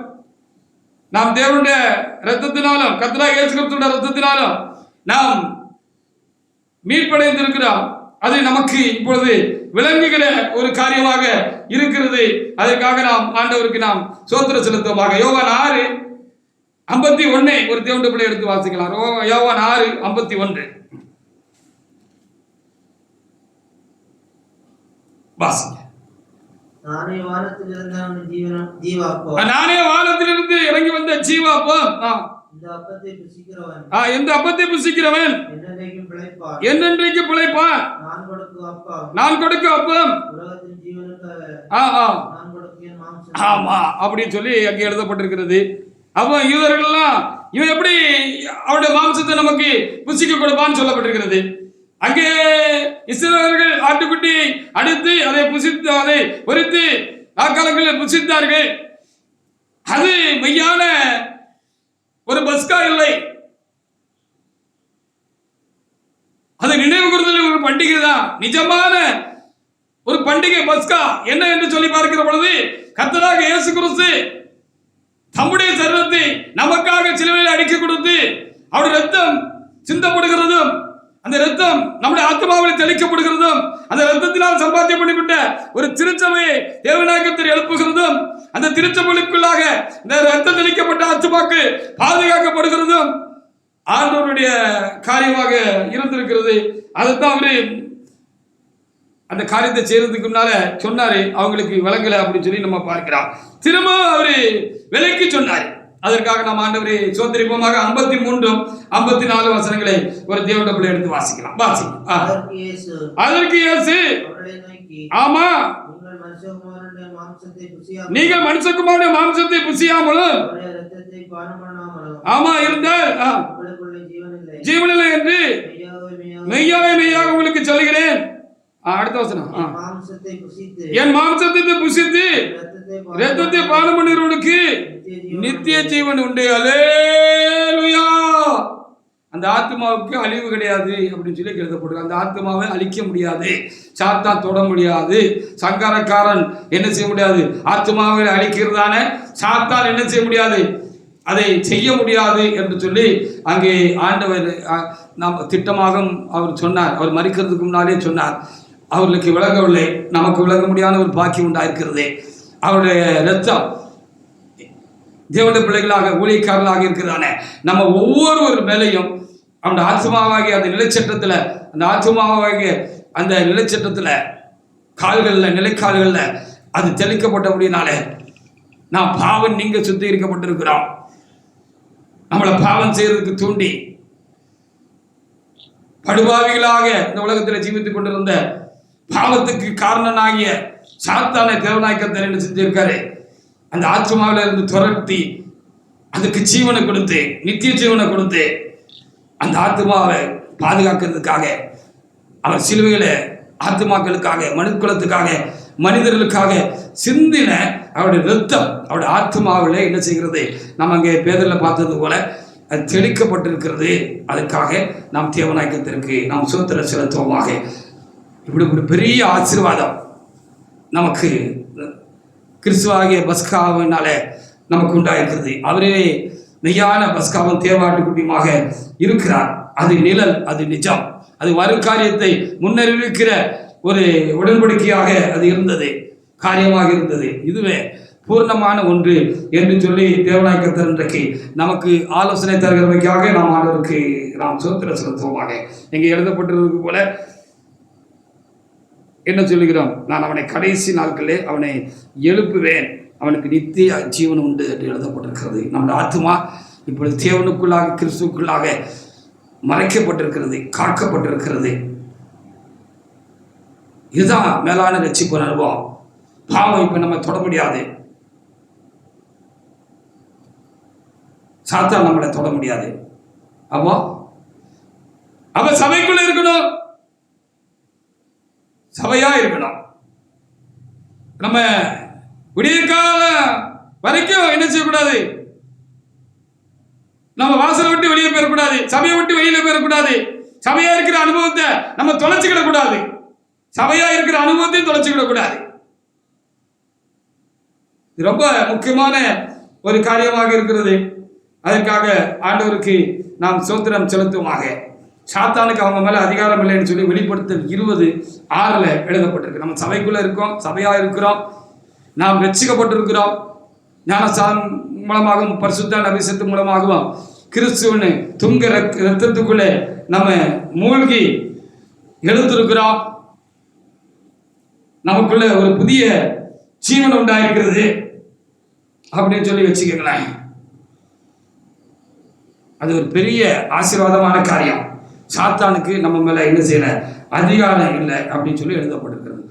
நாம் தேவனுடைய இரத்தத்தினாலும் கர்த்தராகிய இயேசு கிறிஸ்துவின் இரத்தத்தினாலும் நாம் மீட்படைந்திருக்கிறோம். அது நமக்கு இப்பொழுது விளங்குகிற ஒரு காரியமாக இருக்கிறது. அதற்காக நாம் ஆண்டவருக்கு நாம் ஸ்தோத்திரம் செலுத்துவோமாக. யோவான் 6:51 ஒரு தேவனுடைய பிள்ளை எடுத்து வாசிக்கலாம். யோவான் 6:51 வாசிங்க. நானே வானத்திலிருந்து இறங்கி வந்த ஜீவாப்பம். இந்த அப்பத்தை புசிக்கிறவன் என்றென்றைக்கு பிழைப்பான். நான் கொடுக்கும் அப்பம். ஆமா, அப்படின்னு சொல்லி அங்கே எழுதப்பட்டிருக்கிறது. அப்போ யூதர்கள்லாம் இவன் எப்படி அவருடைய மாம்சத்தை நமக்கு புசிக்க கொடுப்பான்னு சொல்லப்பட்டிருக்கிறது. அங்கே இஸ்ரவேலர்கள் ஆட்டுக்குட்டி அடித்து அதை புசித்து அதை பொரித்து நாக்காலங்களில் புசித்தார்கள். அது மெய்யான ஒரு பஸ்கா இல்லை, அது நினைவு கூறுதல் ஒரு பண்டிகை தான். நிஜமான ஒரு பண்டிகை பஸ்கா என்ன என்று சொல்லி பார்க்கிற பொழுது கர்த்தராக இயேசு கிறிஸ்து தம்முடைய சரீரத்தை நமக்காக சிலுவையில் அடிக்க கொடுத்து அவருடைய ரத்தம் சிந்தப்படுகிறதும் அந்த ரத்தம் நம்முடைய ஆத்மாவில் தெளிக்கப்படுகிறதும் அந்த ரத்தத்தினால் சம்பாத்தியம் பண்ணிவிட்ட ஒரு திருச்சபையை தேவநாயகத்தில் எழுப்புகிறதும் அந்த திருச்சபைக்குள்ளாக இந்த ரத்தம் தெளிக்கப்பட்ட ஆத்மாக்கு பாதுகாக்கப்படுகிறதும் ஆண்டவருடைய காரியமாக இருந்திருக்கிறது. அதுதான் அவரு அந்த காரியத்தை செய்யறதுக்கு முன்னால சொன்னாரு, அவங்களுக்கு விளங்கல அப்படின்னு சொல்லி நம்ம பார்க்கிறோம். திரும்ப அவரு விலைக்கு சொன்னாரு. அதற்காக நாம் ஆண்டவரை சோதரிப்போமாக. 53, 54 வசனங்களை ஒரு தேவனுடைய பிள்ளை எடுத்து வாசிக்கலாம். அதற்கு இயேசு ஆமா, நீங்கள் மனுஷகுமாரனுடைய மாம்சத்தை புசியாமலும் ஆமா இருந்தால் ஜீவனில்லை என்று மெய்யாவே மெய்யாக உங்களுக்கு சொல்கிறேன். அடுத்த வசனம், என் மாம்சத்தை புசித்து இரத்தத்தை பானம் பண்ணுகிறவனுக்கு நித்திய ஜீவன் உண்டு. அல்லேலூயா. அந்த ஆத்மாவுக்கு அழிவு கிடையாது அப்படின்னு சொல்லி எழுதப்பட்டிருக்கு. அந்த ஆத்மாவை அழிக்க முடியாது, சாத்தான் தொட முடியாது, சங்காரக்காரன் என்ன செய்ய முடியாது, ஆத்மாவை அழிக்கிறதான சாத்தான் என்ன செய்ய முடியாது, அதை செய்ய முடியாது என்று சொல்லி அங்கே ஆண்டவர் நாம் திட்டமாக அவர் சொன்னார். அவர் மரிக்கிறதுக்கு முன்னாலே சொன்னார். அவர்களுக்கு விளங்கவில்லை, நமக்கு விளங்க முடியாத ஒரு பாக்கியம் உண்டாயிருக்கிறது. அவருடைய ரத்தம் தேவனுடைய பிள்ளைகளாக ஊழியக்காரர்களாக இருக்கிறதான நம்ம ஒவ்வொரு மேலையும் அவனுடைய ஆத்மாவாகிய அந்த நிலைச்சட்டத்தில், அந்த ஆத்மாவாகிய அந்த நிலைச்சட்டத்தில் கால்களில் நிலைக்கால்களில் அது தெளிக்கப்பட்டபடினாலே நாம் பாவம் நீங்க சுத்திகரிக்கப்பட்டிருக்கிறோம். நம்மளை பாவம் செய்யறதுக்கு தூண்டி படுபாவிகளாக இந்த உலகத்தில் ஜீவித்துக் கொண்டிருந்த பாவத்துக்கு காரணனாகிய சாத்தானை தேவநாயகத்தை என்ன செஞ்சிருக்காரு, அந்த ஆத்மாவில இருந்து துரத்தி அதுக்கு ஜீவனை கொடுத்து நித்திய ஜீவனை கொடுத்து அந்த ஆத்மாவை பாதுகாக்கிறதுக்காக அவர் சிலுவையில ஆத்மாக்களுக்காக மனுக்குலத்துக்காக மனிதர்களுக்காக சிந்தின அவருடைய ரத்தம் அவருடைய ஆத்மாவில் என்ன செய்கிறது, நம்ம அங்கே பேதரில் பார்த்தது போல அது தெளிக்கப்பட்டிருக்கிறது. அதுக்காக நாம் தேவநாயகத்திற்கு நாம் சோத்திர செலுத்துவோமாக. இப்படி ஒரு பெரிய ஆசீர்வாதம் நமக்கு கிறிஸ்துவாகிய பஸ்காவினால நமக்கு உண்டாயிருக்கிறது. அவரே மெய்யான பஸ்காவும் தேவாட்டுக்குட்டியுமாக இருக்கிறார். அது நிழல், அது நிஜம், அது வரும் காரியத்தை முன்னறிவிக்கிற ஒரு உடன்படிக்கையாக அது இருந்தது, காரியமாக இருந்தது. இதுவே பூர்ணமான ஒன்று என்று சொல்லி தேவநாயகத்தர் இன்றைக்கு நமக்கு ஆலோசனை தருகிறவைக்காக நாம் ஆண்டவருக்கு நாம் சோத்திர செலுத்துவோமாக. இங்கே எழுதப்பட்டிருப்பது போல என்ன சொல்லுகிறோம், நான் அவனை கடைசி நாட்களே அவனை எழுப்புவேன், அவனுக்கு நித்திய ஜீவன் உண்டு என்று எழுதப்பட்டிருக்கிறது. நம்முடைய ஆத்மா இப்பொழுது தேவனுக்குள்ளாக கிறிஸ்துக்குள்ளாக மறைக்கப்பட்டிருக்கிறது, காக்கப்பட்டிருக்கிறது. இதுதான் மேலான ரட்சிப்பு அனுபவம். பாவம் இப்ப நம்ம தொட முடியாது, சாத்தான் நம்மளை தொட முடியாது. அப்ப சபைக்குள்ள இருக்கணும், சபையா இருக்கணும். நம்ம விடிய கால வரைக்கும் என்ன செய்யக்கூடாது, நம்ம வாசலை விட்டு வெளியே போயிடக்கூடாது, சபையை விட்டு வெளியில போயிடக்கூடாது. சபையா இருக்கிற அனுபவத்தை நம்ம தொலைச்சுக்கிட கூடாது, சபையா இருக்கிற அனுபவத்தையும் தொலைச்சுக்கிடக்கூடாது. ரொம்ப முக்கியமான ஒரு காரியமாக இருக்கிறது. அதற்காக ஆண்டவருக்கு நாம் சோத்திரம் செலுத்துவோமாக. சாத்தானுக்கு அவங்க மேல அதிகாரம் இல்லைன்னு சொல்லி வெளிப்படுத்தல் 20:6 எழுதப்பட்டிருக்கு. நம்ம சபைக்குள்ள இருக்கோம், சபையா இருக்கிறோம், நாம் ரட்சிக்கப்பட்டிருக்கிறோம். ஞானஸ்தானம் மூலமாகவும் பரிசுத்த அபிஷேகத்தின் மூலமாகவும் கிறிஸ்துவின் துங்க ரத்தத்துக்குள்ளே நம்ம மூழ்கி எழுந்திருக்கிறோம். நமக்குள்ள ஒரு புதிய ஜீவன் உண்டாயிருக்கிறது அப்படின்னு சொல்லி வச்சுக்கங்களேன். அது ஒரு பெரிய ஆசீர்வாதமான காரியம். சாத்தானுக்கு நம்ம மேல என்ன செய்யல அதிகாரம் இல்லை அப்படின்னு சொல்லி எழுதப்பட்டிருக்கிறது.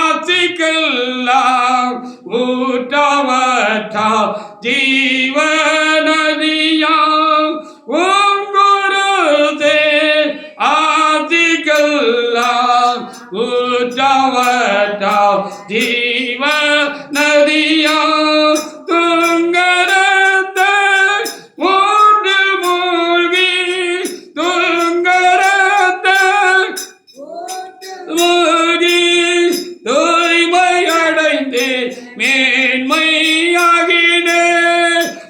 ஆட்சிக்கெல்லாம் ஊற்றா ஜீவநதியா உங்குருதே ஆதிகள்லாம் ஊற்றவட்டா ஜீவநதியா துங்கரத்தை மூன்று மூழ்கி துங்கரத்தை மூழ்கி தூய்மை அடைந்து மேன்மையாகினே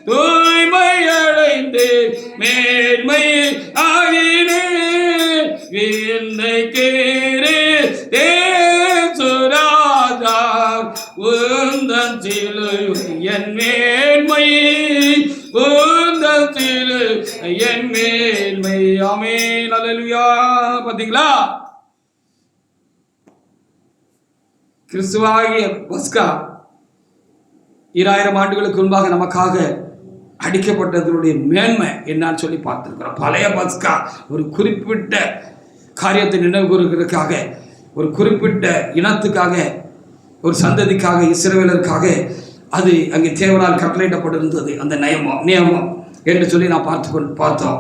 தூய்மை அடைந்து மேன்மை ஆகினே விந்தை கேரே தேசுராஜா உந்தன் சிலுவை என் மேன்மை உந்தன் சிலுவை என் மேன்மை ஆமென் அல்லேலூயா. பாத்தீங்களா, கிறிஸ்துவாகிய பஸ்கா 2000 ஆண்டுகளுக்கு முன்பாக நமக்காக அடிக்கப்பட்டதனுடைய மேன்மை என்னன்னு சொல்லி பார்த்திருக்கிறோம். பழைய பஸ்கா ஒரு குறிப்பிட்ட காரியத்தை நினைவு கூறுவதற்காக, ஒரு குறிப்பிட்ட இனத்துக்காக, ஒரு சந்ததிக்காக, இஸ்ரவேலருக்காக அது அங்கே தேவனால் கட்டளையிடப்பட்டிருந்தது. அந்த நியமம் என்று சொல்லி நான் பார்த்தோம்.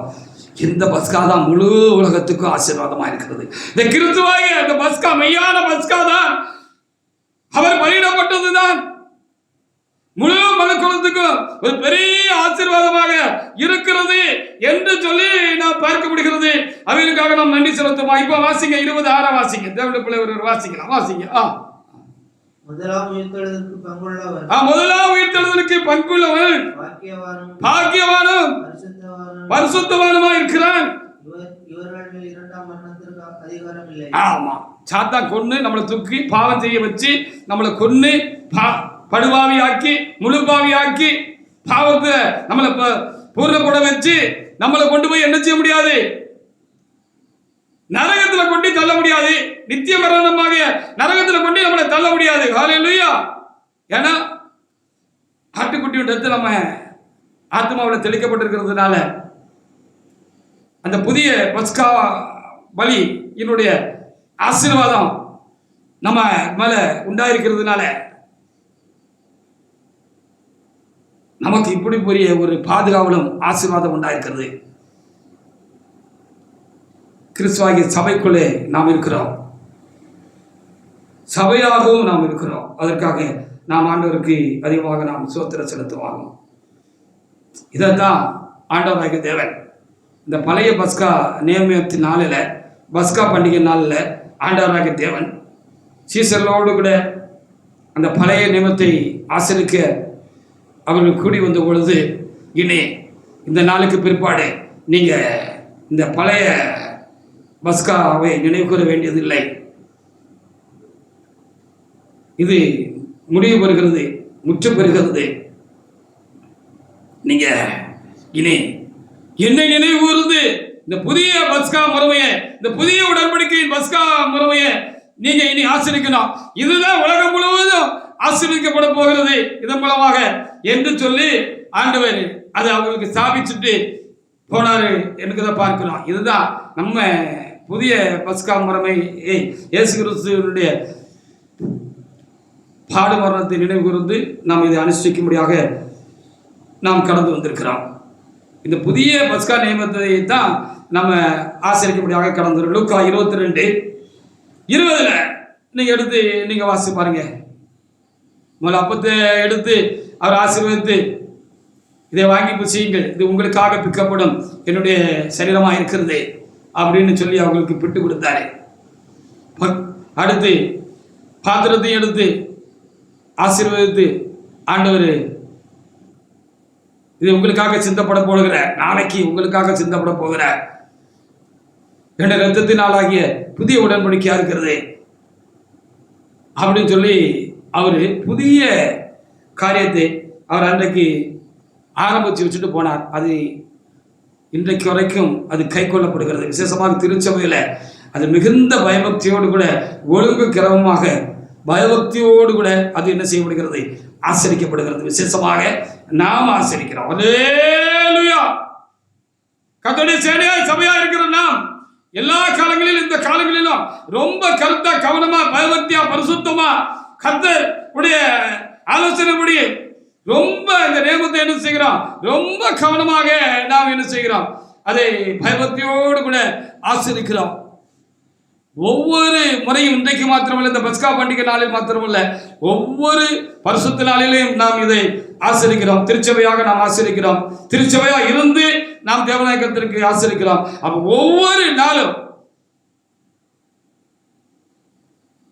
இந்த பஸ்கா தான் முழு உலகத்துக்கும் ஆசீர்வாதமா இருக்கிறது. இந்த கிறிஸ்துவாகிய அந்த பஸ்கா மெய்யான பஸ்கா தான். அவர் பலியிடப்பட்டதுதான் முழு மனுக்குலத்துக்கும் ஒரு பெரிய ஆசீர்வாதமாக இருக்கிறது என்று சொல்லி நாம் பார்க்க முடிகிறது. அவர்களுக்காக நாம் நன்றி செலுத்துமா. இப்ப வாசிங்க 26 வாசிங்க. தேவனுடைய பிள்ளை ஒரு வாசிக்கலாம். வாசிங்க. முதலாம் உயிர்த்தெழுதலுக்கு பங்குள்ளவன் பாக்கியவானும் பரிசுத்தவானுமா இருக்கிறான். இவர்கள் இரண்டாம் மரணத்திற்கு அதிகாரம் இல்லை. ஆமா, சாத்தான் கொன்னு நம்மளை தூக்கி பாவம் செய்ய வச்சு நம்மளை கொன்னு படுபாவியாக்கி முழுபாவியாக்கி பாவத்தை நம்மளை பூர்ணப்பட வச்சு நம்மளை கொண்டு போய் என்ன செய்ய முடியாது, நரகத்துல கொண்டு தள்ள முடியாது. நித்திய மரணமாக நரகத்துல கொண்டு நம்மளை தள்ள முடியாது. ஹல்லேலூயா. ஏன்னா ஆட்டுக்குட்டியோட ரத்தம் நம்ம ஆத்மாவில் தெளிக்கப்பட்டிருக்கிறதுனால அந்த புதிய பஸ்கா பலி என்னுடைய ஆசீர்வாதம் நம்ம மேல உண்டாயிருக்கிறதுனால நமக்கு இப்படி பெரிய ஒரு பாதுகாவலும் ஆசீர்வாதம் உண்டாயிருக்கிறது. கிறிஸ்துவாகிய சபைக்குள்ளே நாம் இருக்கிறோம், சபையாகவும் நாம் இருக்கிறோம். அதற்காக நாம் ஆண்டவருக்கு அதிகமாக நாம் ஸ்தோத்திரம் செலுத்துவாங்க. இதைத்தான் ஆண்டவராகிய தேவன் இந்த பழைய பஸ்கா நியமத்தின் நாளில், பஸ்கா பண்டிகை நாளில் ஆண்டவராகிய தேவன் சீசர்களோடு கூட அந்த பழைய நியமத்தை ஆசரிக்க அவர்கள் கூடி வந்த பொழுது, இனி இந்த நாளுக்கு பிற்பாடு நீங்கள் இந்த பழைய பஸ்காவை நினைவு கூற வேண்டியதில்லை, இது முடிவு பெறுகிறது, முற்று பெறுகிறது. நீங்க இனி என்னை நினைவு கூர்ந்து இந்த புதிய பஸ்கா முறைமையை, இந்த புதிய உடன்படிக்கையின் பஸ்கா முறைமையை நீங்க இனி ஆசரிக்கணும். இதுதான் உலகம் முழுவதும் ஆசீர்வதிக்கப்பட போகிறது இதன் மூலமாக என்று சொல்லி ஆண்டவர் அதை அவங்களுக்கு ஸ்தாபிச்சுட்டு போனாரு என்று பார்க்கிறோம். இதுதான் நம்ம புதிய பஸ்கா முறைமை. இயேசு கிறிஸ்துவினுடைய பாடு மரணத்தை நினைவு கூர்ந்து நாம் இதை அனுஷ்டிக்கும்படியாக நாம் கடந்து வந்திருக்கிறோம். இந்த புதிய பஸ்கா நியமத்தை தான் நம்ம ஆசரிக்கும்படியாக கடந்து. லூக்கா 22:20 நீங்க எடுத்து நீங்க வாசி பாருங்க. முதல்ல அப்பத்தை எடுத்து அவர் ஆசீர்வதித்து, இதை வாங்கி புசியுங்கள், இது உங்களுக்காக பிக்கப்படும் என்னுடைய சரீரமாக இருக்கிறது அப்படின்னு சொல்லி அவங்களுக்கு பிட்டு கொடுத்தாரு. அடுத்து பாத்திரத்தையும் எடுத்து ஆசீர்வதித்து, ஆண்டவர் இது உங்களுக்காக சிந்தப்பட போகிற, நாளைக்கு உங்களுக்காக சிந்தப்பட போகிற என்னுடைய இரத்தத்தினாலாகிய புதிய உடன்படிக்கையா இருக்கிறது அப்படின்னு சொல்லி அவர் புதிய காரியத்தை அவர் அன்றைக்கு ஆரம்பித்து வச்சுட்டு போனார். அது இன்றைக்கு வரைக்கும் அது கை கொள்ளப்படுகிறது. விசேஷமாக திருச்சபையில் அது மிகுந்த பயபக்தியோடு கூட, ஒழுங்கு கிரமமாக பயபக்தியோடு கூட அது என்ன செய்யப்படுகிறது, ஆசரிக்கப்படுகிறது. விசேஷமாக நாம் ஆசரிக்கிறோம். அல்லேலூயா. கர்த்தருடைய சேனையாய் சபையா இருக்கிற நாம் எல்லா காலங்களிலும், இந்த காலங்களிலும் ரொம்ப கருத்தா, கவனமா, பயபக்தியா, பரிசுத்தமா, கர்த்தர் உடைய ஆலோசனைப்படி ரொம்ப இந்த நியமத்தை என்ன செய்கிறோம், ரொம்ப கவனமாக நாம் என்ன செய்கிறோம், அதை பயபக்தியோடு கூட ஆசரிக்கிறோம். ஒவ்வொரு முறையும் இன்றைக்கு மாத்திரமல்ல, இந்த பஸ்கா பண்டிகை நாளில் மாத்திரமல்ல, ஒவ்வொரு பரிசுத்த நாளிலையும் நாம் இதை ஆசரிக்கிறோம். திருச்சபையாக நாம் ஆசரிக்கிறோம். திருச்சபையா இருந்து நாம் தேவநாயகத்திற்கு ஆசரிக்கிறோம். அப்ப ஒவ்வொரு நாளும்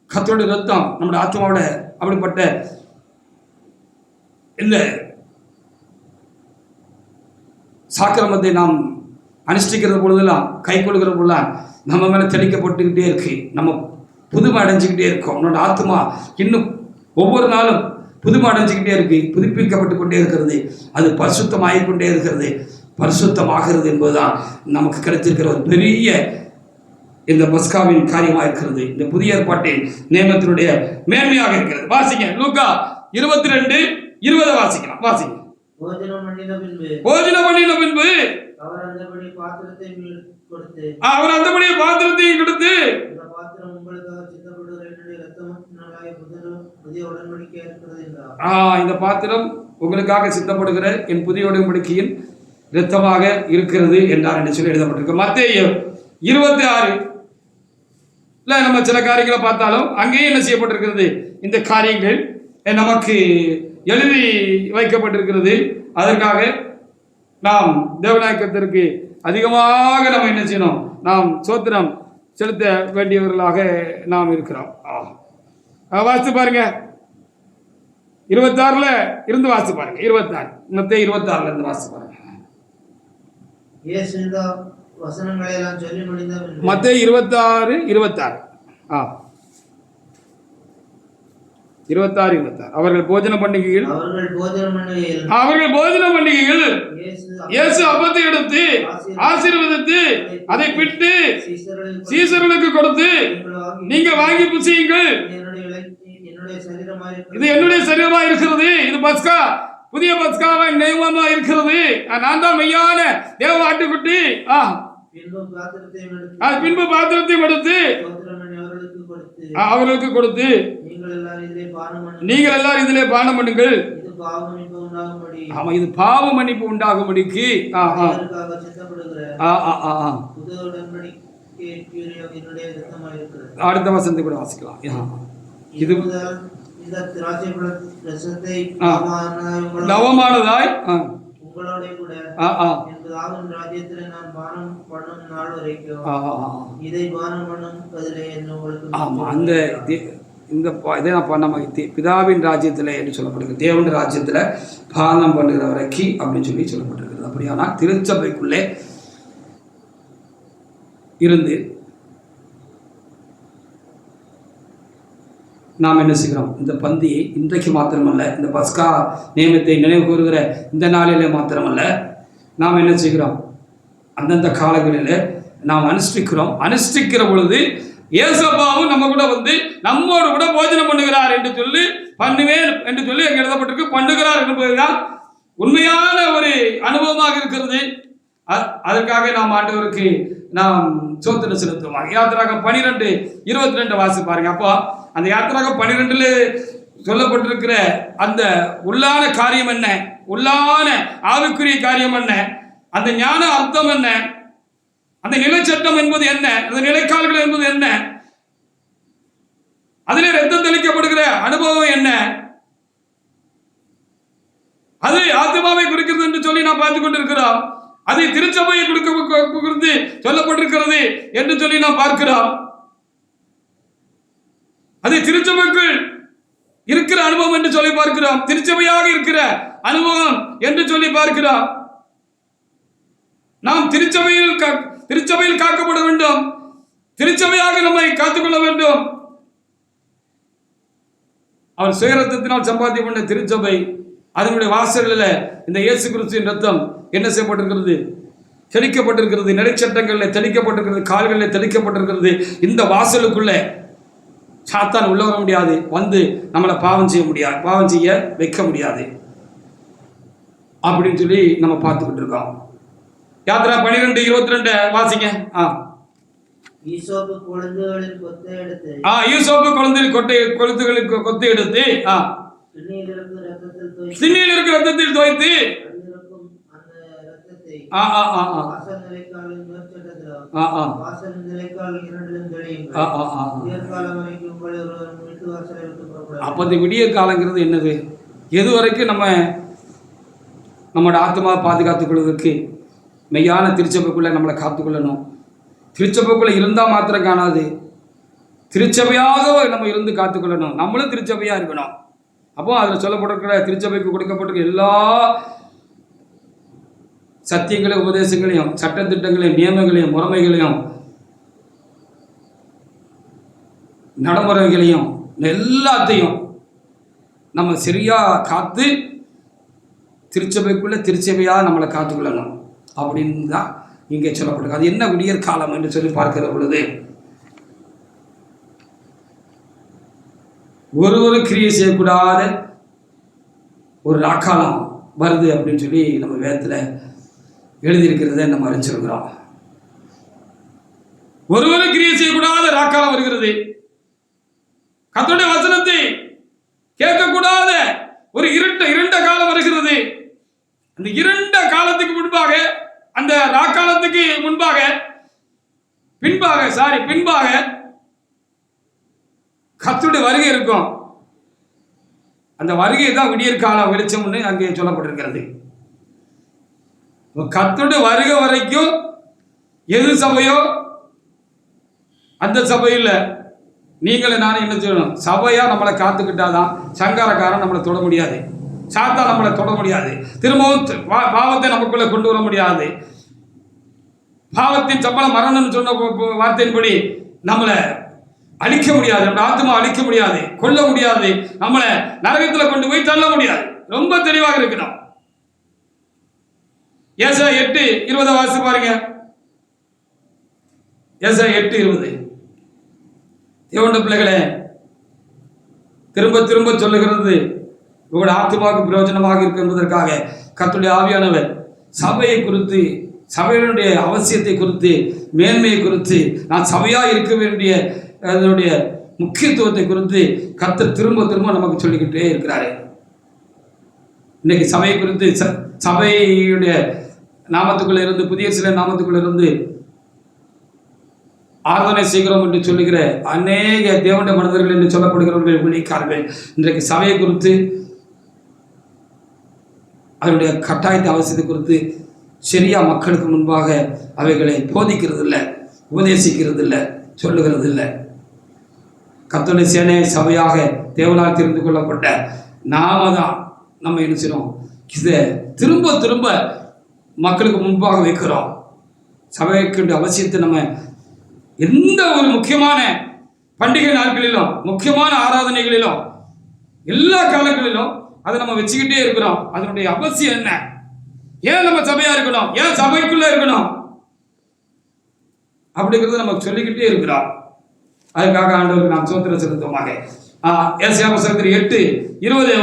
கர்த்தருடைய ரத்தம் நம்முடைய ஆத்மாவோட அப்படிப்பட்ட இந்த சாக்கிரமத்தை நாம் அனுஷ்டிக்கிற பொழுதெல்லாம், கை கொள்கிற பொழுதெல்லாம் நம்ம மேலே தெளிக்கப்பட்டுக்கிட்டே இருக்கு. நம்ம புதுமை அடைஞ்சிக்கிட்டே இருக்கோம். நம்மளோட ஆத்மா இன்னும் ஒவ்வொரு நாளும் புதுமை அடைஞ்சிக்கிட்டே இருக்கு, புதுப்பிக்கப்பட்டு கொண்டே இருக்கிறது. அது பரிசுத்தமாகிக் கொண்டே இருக்கிறது. பரிசுத்தமாகிறது என்பதுதான் நமக்கு கிடைத்திருக்கிற ஒரு பெரிய இந்த பஸ்காவின் காரியமாக இருக்கிறது. இந்த புதிய ஏற்பாட்டின் நியமத்தினுடைய மேன்மையாக இருக்கிறது. வாசிங்க, லூக்கா 22:20 வாசிக்கலாம். வாசிங்க. போஜனம் பண்ணின பின்பு அவர் அந்தபடியே பாத்திரத்தையும் கொடுத்து, இந்த பாத்திரம் உங்களுக்காக சிந்தப்படுகிற என்னுடைய இரத்தத்தினாலே புதிய உடன்படிக்கை இருக்கிறது என்றார். இந்த பாத்திரம் உங்களுக்காக சித்தப்படுகிற என் புதிய உடன்படிக்கையின் இரத்தமாக இருக்கிறது என்றார் என்று சொல்லி எழுதப்பட்டிருக்கு. மத்தேயு 26 நம்ம சில காரியங்களை பார்த்தாலும் அங்கேயும் என்ன செய்யப்பட்டிருக்கிறது, இந்த காரியங்கள் நமக்கு எழுதி வைக்கப்பட்டிருக்கிறது. அதற்காக நாம் தேவநாயகத்திற்கு அதிகமாக நம்ம என்ன செய்யணும், நாம் சோத்திரம் செலுத்த வேண்டியவர்களாக நாம் இருக்கிறோம். வாசித்து பாருங்க, 26 இருந்து வாசித்து பாருங்க. 26 மத்தேயு 26 இருந்து வாசித்து பாருங்க. வசனங்களை எல்லாம் சொல்லி முடிந்த மத்தேயு 26 அவர்கள் போஜன பண்டிகைகள் இயேசு அப்பத்தை எடுத்து ஆசீர்வதித்து அதை பிட்டு சீசர்களுக்கு கொடுத்து, நீங்க வாங்கி புசியுங்கள், இது என்னுடைய சரீரமா இருக்கிறது, இது பஸ்கா புதிய பஸ்காவின் நியமமா இருக்கிறது, நான் தான் மெய்யான தேவ ஆட்டுக்குட்டி. பின்பு பாத்திரத்தையும் எடுத்து அவர்களுக்கு கொடுத்து, நீங்கள் எல்லாரும் இதிலே பானம் பண்ணுங்கள், ஆமா இது பாவ மன்னிப்பு உண்டாகும்படிக்கு. அடுத்த வசனத்தை கூட வாசிக்கலாம். இது நவமானதாய் உங்களோட கூட ராஜ்யத்திலே நான் பானம் பண்ணும் நாள் வரைக்கும் இதை பானம் பண்ணும் பதிலே உங்களுக்கு. ஆமா, அந்த இந்த இதை நான் பண்ண பிதாவின் ராஜ்யத்தில் என்று சொல்லப்படுகிறது. தேவனுடைய ராஜ்யத்தில் பானம் பண்ணுகிற வரைக்கும் அப்படின்னு சொல்லப்பட்டிருக்கிறது. அப்படியானால் திருச்சபைக்குள்ளே இருந்து நாம் என்ன செய்கிறோம், இந்த பந்தியை இன்றைக்கு மாத்திரமல்ல, இந்த பஸ்கா நியமத்தை நினைவு கூறுகிற இந்த நாளிலே மாத்திரமல்ல, நாம் என்ன செய்கிறோம், அந்தந்த காலங்களில் நாம் அனுஷ்டிக்கிற பொழுது ஏசப்பாவும் நம்ம கூட வந்து நம்மோடு கூட போஜனம் பண்ணுகிறார் என்று சொல்லி, பண்ணுவேன் என்று சொல்லி அங்கே எழுதப்பட்டிருக்கு. பண்ணுகிறார் என்பதுதான் உண்மையான ஒரு அனுபவமாக இருக்கிறது. அதற்காக நாம் ஆண்டவருக்கு நாம் சோத்திரம் செலுத்துவோம். யாத்திராகம் 12:22 வாசி பாருங்க. அப்போ அந்த யாத்திராகம் 12 சொல்லப்பட்டிருக்கிற அந்த உள்ளான காரியம் என்ன, உள்ளான ஆவிக்குரிய காரியம் என்ன, அந்த ஞான அர்த்தம் என்ன, அந்த நிலைச்சட்டம் என்பது என்ன, அந்த நிலைக்கால்கள் என்பது என்ன, அதிலே ரத்தம் தெளிக்கப்படுகிற அனுபவம் என்ன, அது ஆத்மாவை குறிக்கிறது என்று சொல்லி நாம் பார்த்துக் கொண்டிருக்கிறோம். அது திருச்சபையை குறித்து சொல்லப்பட்டிருக்கிறது என்று சொல்லி நாம் பார்க்கிறோம். அது திருச்சபைக்குள் இருக்கிற அனுபவம் என்று சொல்லி பார்க்கிறோம். திருச்சபையாக இருக்கிற அனுபவம் என்று சொல்லி பார்க்கிறோம். நாம் திருச்சபையில் காக்கப்பட வேண்டும். திருச்சபையாக நம்மை காத்துக்கொள்ள வேண்டும். அவர் சுயரத்தத்தினால் சம்பாத்தியம் பண்ண திருச்சபை, அதனுடைய வாசல்களில் இந்த இயேசு கிறிஸ்துவின் ரத்தம் என்ன செய்யப்பட்டிருக்கிறது, தெளிக்கப்பட்டிருக்கிறது. நடைச்சட்டங்களில் தெளிக்கப்பட்டிருக்கிறது, கால்களில் தெளிக்கப்பட்டிருக்கிறது. இந்த வாசலுக்குள்ள சாத்தான் உள்ள வர முடியாது, வந்து நம்மளை பாவம் செய்ய வைக்க முடியாது அப்படின்னு சொல்லி நம்ம பார்த்துக்கிட்டு இருக்கோம். யாத்திரா 12:22 வாசிங்க. ஈசோப்பு கொழுந்துகளில் கொத்தை எடுத்து கொழுத்துகளில் கொத்தை எடுத்து திண்ணையில் இருக்கிற ரத்தத்தில் தோய்த்து திண்ணையில் இருக்கிற ரத்தத்தில் தோய்த்து அதிலிருக்கும் அந்த ரத்தத்தை ஆ ஆ ஆ ஆ வாசல் நிலைக்காலின் மேற்சட்டத்திலும் ஆ ஆ வாசல் நிலைக்கால் இரண்டிலும் ஆ தெளியுங்கள். ஆ ஆ உயர்காலம் வரைக்கும் உங்களை ஒருவரும் வீட்டு வாசலை விட்டு புறப்படாது. அப்போ இந்த விடியற் காலங்கிறது என்னது? எது வரைக்கும் நம்மளோட ஆத்மாவை பாதுகாத்துக் கொள்வதற்கு மெய்யான திருச்சபைக்குள்ளே நம்மளை காத்துக்கொள்ளணும். திருச்சபைக்குள்ளே இருந்தால் மாத்திரம் காணாது, திருச்சபையாக நம்ம இருந்து காத்துக்கொள்ளணும். நம்மளும் திருச்சபையாக இருக்கணும். அப்போ அதில் சொல்லப்பட்டிருக்கிற திருச்சபைக்கு கொடுக்கப்பட்டிருக்கிற எல்லா சத்தியங்களையும் உபதேசங்களையும் சட்டத்திட்டங்களையும் நியமங்களையும் முறைமைகளையும் நடைமுறைகளையும் எல்லாத்தையும் நம்ம சரியாக காத்து திருச்சபைக்குள்ளே திருச்சபையாக நம்மளை காத்துக்கொள்ளணும் அப்படின்னு தான் இங்கே சொல்லப்படுது. அது என்ன விடியற் காலம் என்று சொல்லி பார்க்கிற பொழுது ஒரு கிரியை செய்யக்கூடாத ஒரு ராக்காலம் வருது அப்படின்னு சொல்லி நம்ம வேதத்தில் எழுதியிருக்கிறத நம்ம அறிஞ்சிருக்கிறோம். ஒரு கிரியை செய்யக்கூடாத ராக்காலம் வருகிறது. கர்த்தருடைய வசனத்தை கேட்கக்கூடாத ஒரு இருண்ட காலம் வருகிறது. அந்த இருண்ட காலத்துக்கு முன்பாக, அந்த ராக்காலத்துக்கு பின்பாக கர்த்தருடைய வருகை இருக்கும். அந்த வருகை தான் விடியற் கால வெளிச்சம்னு அங்கே சொல்லப்பட்டிருக்கிறது. கர்த்தருடைய வருகை வரைக்கும் எது சபையோ அந்த சபையில் நீங்களும் நானும் என்ன செய்யணும்? சபையா நம்மளை காத்துக்கிட்டாதான் சங்காரக்காரன் நம்மளை தொட முடியாது, சாத்தா நம்மளை தொட முடியாது, திரும்பவும் பாவத்தை நமக்குள்ள கொண்டு வர முடியாது. பாவத்தின் சம்பளம் மரணம்னு சொன்ன வார்த்தையின்படி நம்மளை அழிக்க முடியாது, நம்ம ஆத்மா அழிக்க முடியாது, கொல்ல முடியாது, நம்மளை நரகத்தில் கொண்டு போய் தள்ள முடியாது. ரொம்ப தெளிவாக இருக்கணும். ஏசாயா 8:20 வாசித்து பாருங்க. ஏசாயா 8:20. தேவனுடைய பிள்ளைகளே, திரும்ப திரும்ப சொல்லுகிறது உங்களுடைய ஆத்மாவுக்கு பிரயோஜனமாக இருக்கு என்பதற்காக கர்த்தருடைய ஆவியானவர் சபையை குறித்து, சபையினுடைய அவசியத்தை குறித்து, மேன்மையை குறித்து, நான் சபையா இருக்க வேண்டிய அதனுடைய முக்கியத்துவத்தை குறித்து கர்த்தர் திரும்ப திரும்ப நமக்கு சொல்லிக்கிட்டே இருக்கிறாரு. இன்னைக்கு சபையை குறித்து, சபையுடைய நாமத்துக்குள்ள இருந்து, புதிய சில நாமத்துக்குள்ள இருந்து ஆராதனை செய்கிறோம் என்று சொல்லுகிற அநேக தேவனுடைய மனிதர்கள் என்று சொல்லப்படுகிறவர்கள் ஊழியக்காரர்கள் இன்றைக்கு சபையை குறித்து, அதனுடைய கட்டாயத்தை அவசியத்தை குறித்து சரியா மக்களுக்கு முன்பாக அவைகளை போதிக்கிறது இல்லை, உபதேசிக்கிறது இல்லை, சொல்லுகிறது இல்லை. கர்த்தருடைய சேனை சபையாக தேவனால் தெரிந்து கொள்ளப்பட்ட நாம தான் நம்ம என்ன செய்யணும்? இதை திரும்ப திரும்ப மக்களுக்கு முன்பாக வைக்கிறோம். சபைக்கு அவசியத்தை நம்ம எந்த ஒரு முக்கியமான பண்டிகை நாட்களிலும், முக்கியமான ஆராதனைகளிலும், எல்லா காலங்களிலும் அதை நம்ம வச்சுக்கிட்டே இருக்கிறோம். அதனுடைய அவசியம் என்ன? ஏன் நம்ம சபையா இருக்கணும்? ஏன் சபைக்குள்ள இருக்கணும்? அப்படிங்கிறத நம்ம சொல்லிக்கிட்டே இருக்கிறோம். அதுக்காக ஆண்டவருக்கு நாம் ஸ்தோத்திரம் செலுத்துவோமாக. ஏசாயா 8:20